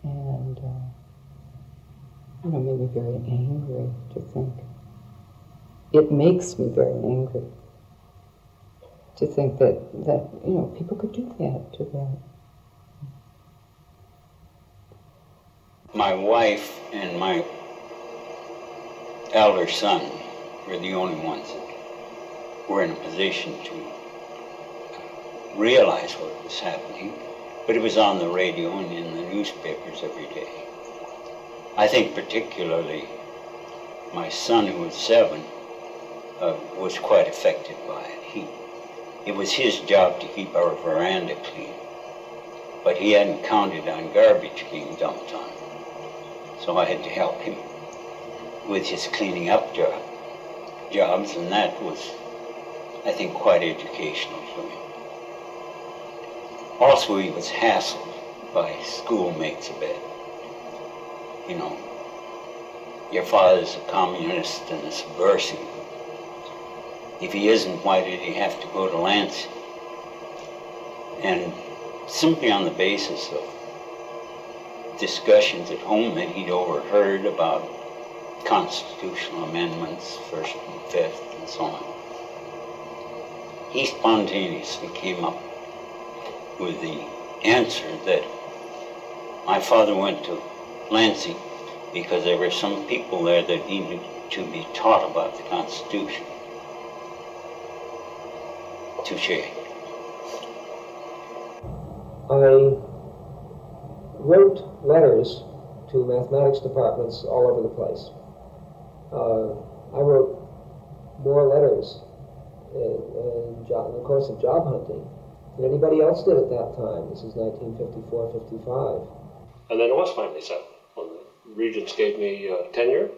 and made me very angry to think. It makes me very angry to think that people could do that to that. My wife and my elder son were the only ones that were in a position to realize what was happening, but it was on the radio and in the newspapers every day. I think particularly my son, who was 7, was quite affected by it. It was his job to keep our veranda clean, but he hadn't counted on garbage being dumped on him. So I had to help him with his cleaning up jobs, and that was, I think, quite educational for him. Also, he was hassled by schoolmates a bit. Your father's a communist and a subversive. If he isn't, why did he have to go to Lansing? And simply on the basis of discussions at home that he'd overheard about constitutional amendments, 1st and 5th, and so on, he spontaneously came up with the answer that my father went to Lansing because there were some people there that needed to be taught about the Constitution. Touché. I wrote letters to mathematics departments all over the place. I wrote more letters in the course of job hunting than anybody else did at that time. This is 1954-55. And then it was finally settled. When the Regents gave me tenure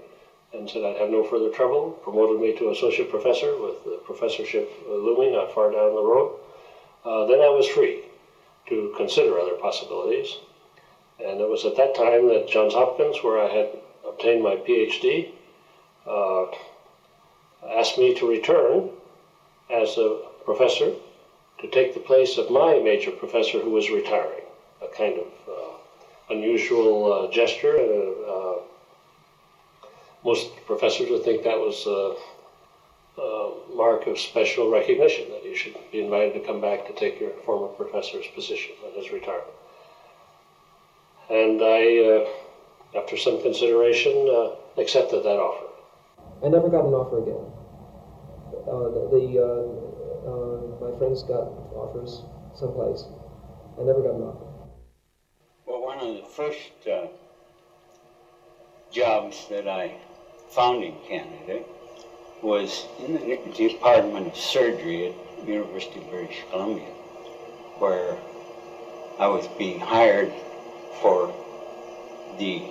and said I'd have no further trouble, promoted me to associate professor with the professorship looming not far down the road, then I was free to consider other possibilities. And it was at that time that Johns Hopkins, where I had obtained my PhD, asked me to return as a professor to take the place of my major professor who was retiring, a kind of unusual gesture. Most professors would think that was a mark of special recognition, that you should be invited to come back to take your former professor's position at his retirement. And I, after some consideration, accepted that offer. I never got an offer again. My friends got offers someplace. I never got an offer. Well, one of the first jobs that I found in Canada was in the Department of Surgery at University of British Columbia, where I was being hired for the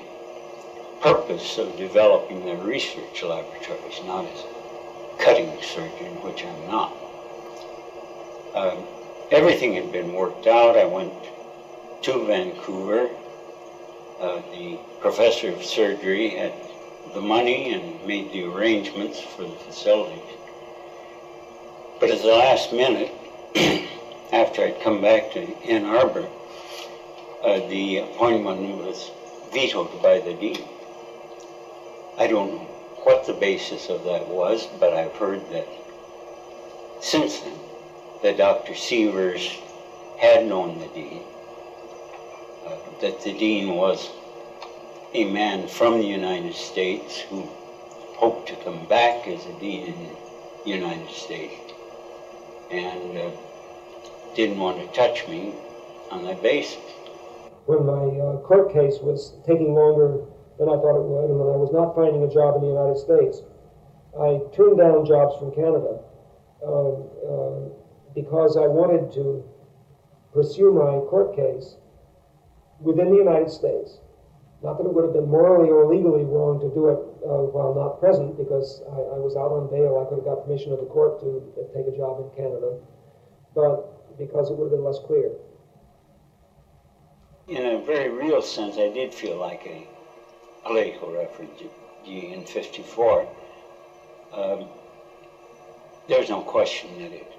purpose of developing their research laboratories, not as a cutting surgeon, which I'm not. Everything had been worked out. I went to Vancouver. The professor of surgery had the money and made the arrangements for the facilities. But at the last minute, after I'd come back to Ann Arbor, the appointment was vetoed by the dean. I don't know what the basis of that was, but I've heard that since then, that Dr. Sievers had known the dean, that the dean was a man from the United States who hoped to come back as a dean in the United States, and didn't want to touch me on that basis. When my court case was taking longer than I thought it would, and when I was not finding a job in the United States, I turned down jobs from Canada because I wanted to pursue my court case within the United States. Not that it would have been morally or legally wrong to do it while not present, because I was out on bail. I could have got permission of the court to take a job in Canada, but because it would have been less clear. In a very real sense, I did feel like a political refugee in '54. There's no question that it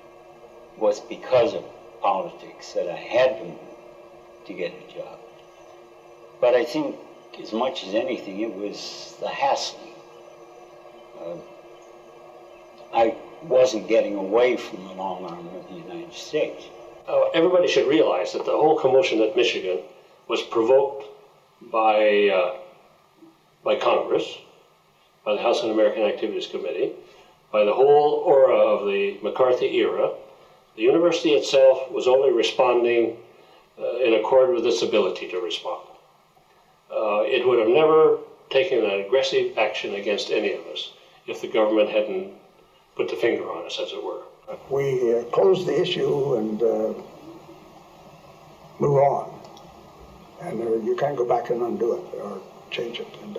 was because of politics that I had to move to get a job. But I think, as much as anything, it was the hassling. I wasn't getting away from the long arm of the United States. Everybody should realize that the whole commotion at Michigan was provoked by Congress, by the House Un-American Activities Committee, by the whole aura of the McCarthy era. The university itself was only responding in accord with its ability to respond. It would have never taken an aggressive action against any of us if the government hadn't put the finger on us, as it were. We close the issue and move on. And you can't go back and undo it or change it. And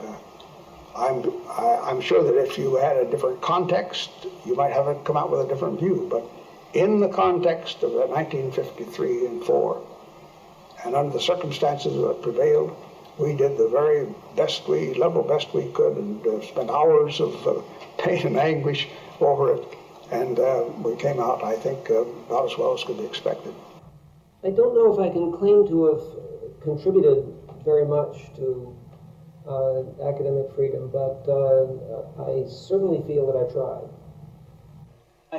I'm sure that if you had a different context, you might have it come out with a different view. But in the context of 1953 and 4, and under the circumstances that prevailed, we did the very best level best we could, and spent hours of pain and anguish over it. And we came out, I think, about as well as could be expected. I don't know if I can claim to have contributed very much to academic freedom, but I certainly feel that I tried.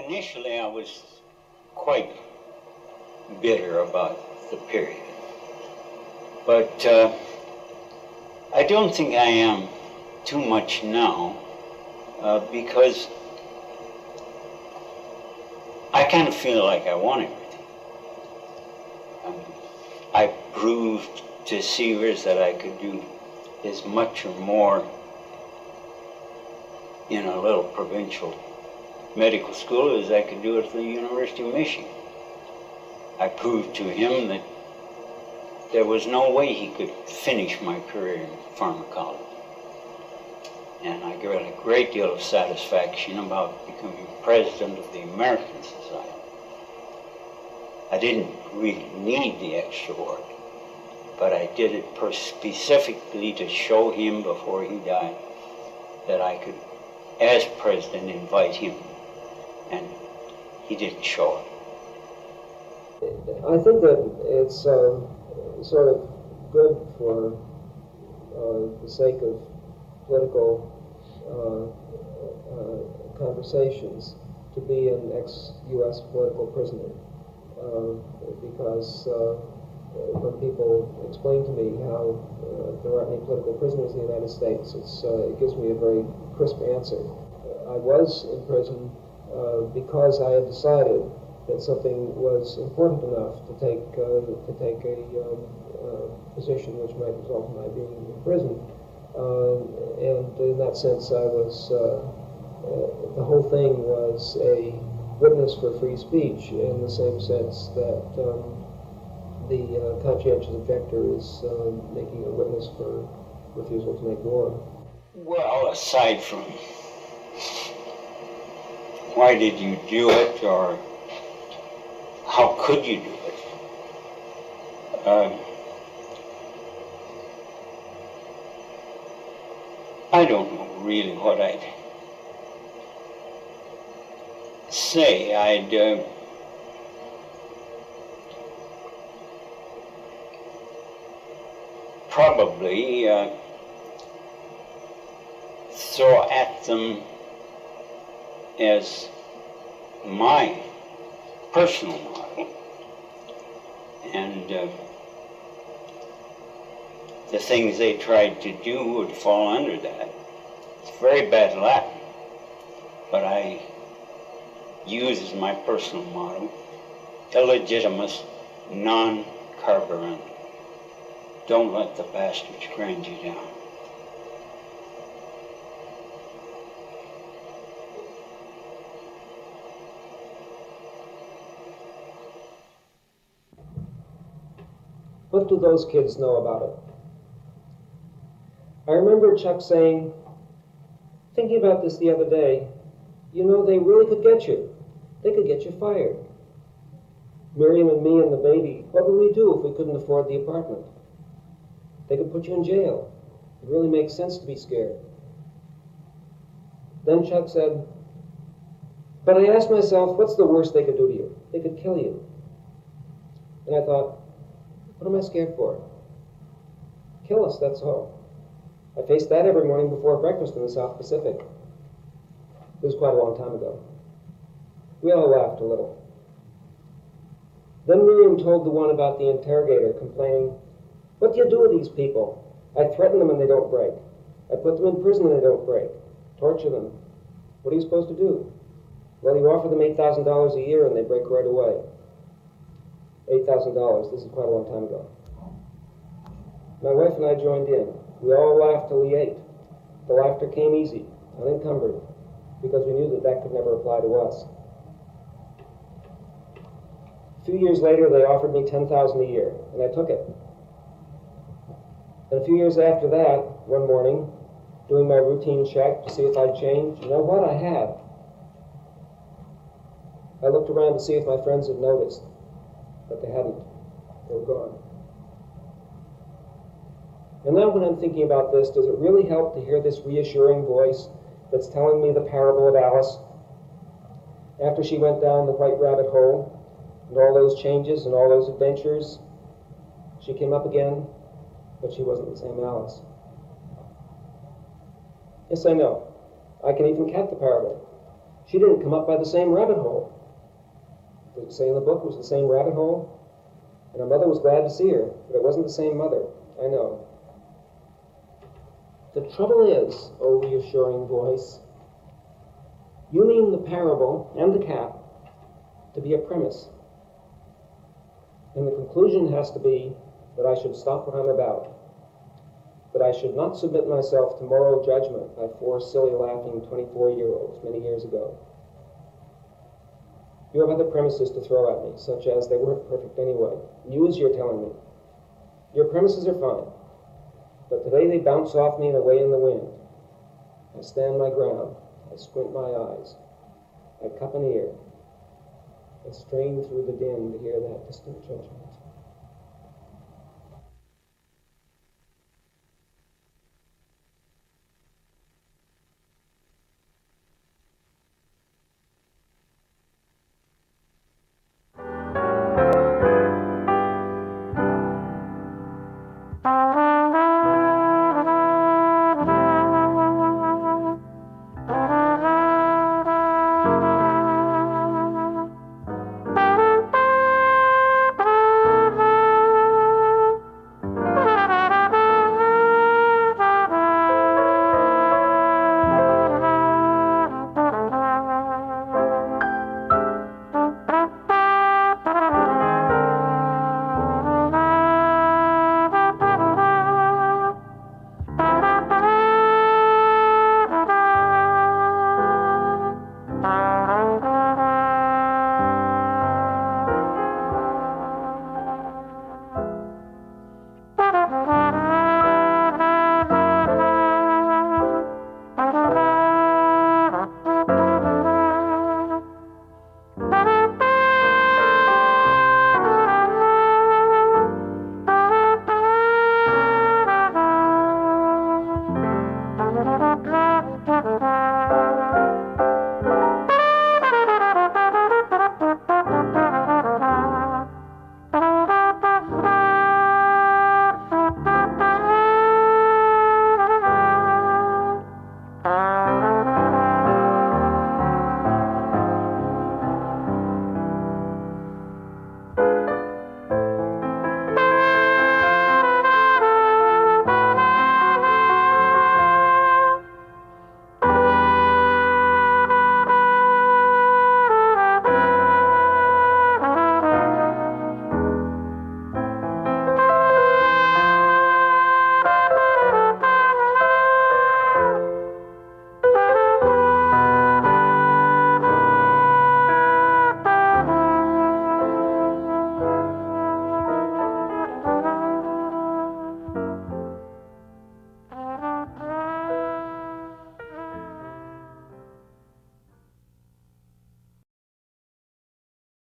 Initially, I was quite bitter about the period, but I don't think I am too much now, because I kind of feel like I won everything. I proved to Sievers that I could do as much or more in a little provincial medical school as I could do at the University of Michigan. I proved to him that there was no way he could finish my career in pharmacology. And I got a great deal of satisfaction about becoming president of the American Society. I didn't really need the extra work, but I did it specifically to show him before he died that I could, as president, invite him, and he didn't show it. I think that it's sort of good for the sake of political conversations to be an ex-U.S. political prisoner, because when people explain to me how there aren't any political prisoners in the United States, it gives me a very crisp answer. I was in prison because I had decided that something was important enough to take a position which might result in my being in prison. And in that sense, I was, the whole thing was a witness for free speech in the same sense that the conscientious objector is making a witness for refusal to make war. Well, aside from why did you do it, or how could you do it, I don't know really what I'd say. I'd probably throw at them as my personal model, and the things they tried to do would fall under that. It's very bad Latin, but I use as my personal model illegitimus non carborundum. Don't let the bastards grind you down. What do those kids know about it? I remember Chuck saying, thinking about this the other day, you know, they really could get you. They could get you fired. Miriam and me and the baby, what would we do if we couldn't afford the apartment? They could put you in jail. It really makes sense to be scared. Then Chuck said, but I asked myself, what's the worst they could do to you? They could kill you. And I thought, what am I scared for? Kill us, that's all. I faced that every morning before breakfast in the South Pacific. It was quite a long time ago. We all laughed a little. Then Miriam told the one about the interrogator, complaining, what do you do with these people? I threaten them and they don't break. I put them in prison and they don't break. Torture them. What are you supposed to do? Well, you offer them $8,000 a year and they break right away. $8,000, this is quite a long time ago. My wife and I joined in. We all laughed till we ate. The laughter came easy, unencumbered, because we knew that that could never apply to us. A few years later, they offered me $10,000 a year, and I took it. And a few years after that, one morning, doing my routine check to see if I'd changed, you know what? I had. I looked around to see if my friends had noticed, but they hadn't. They were gone. And now when I'm thinking about this, does it really help to hear this reassuring voice that's telling me the parable of Alice? After she went down the white rabbit hole, and all those changes and all those adventures, she came up again, but she wasn't the same Alice. Yes, I know. I can even cap the parable. She didn't come up by the same rabbit hole. Did it say in the book it was the same rabbit hole? And her mother was glad to see her, but it wasn't the same mother. I know. The trouble is, O reassuring voice, you mean the parable and the cap to be a premise. And the conclusion has to be that I should stop what I'm about. That I should not submit myself to moral judgment by 4 silly laughing 24-year-olds many years ago. You have other premises to throw at me, such as they weren't perfect anyway. News you're telling me. Your premises are fine, but today they bounce off me away in the wind. I stand my ground. I squint my eyes. I cup an ear. I strain through the din to hear that distant judgment.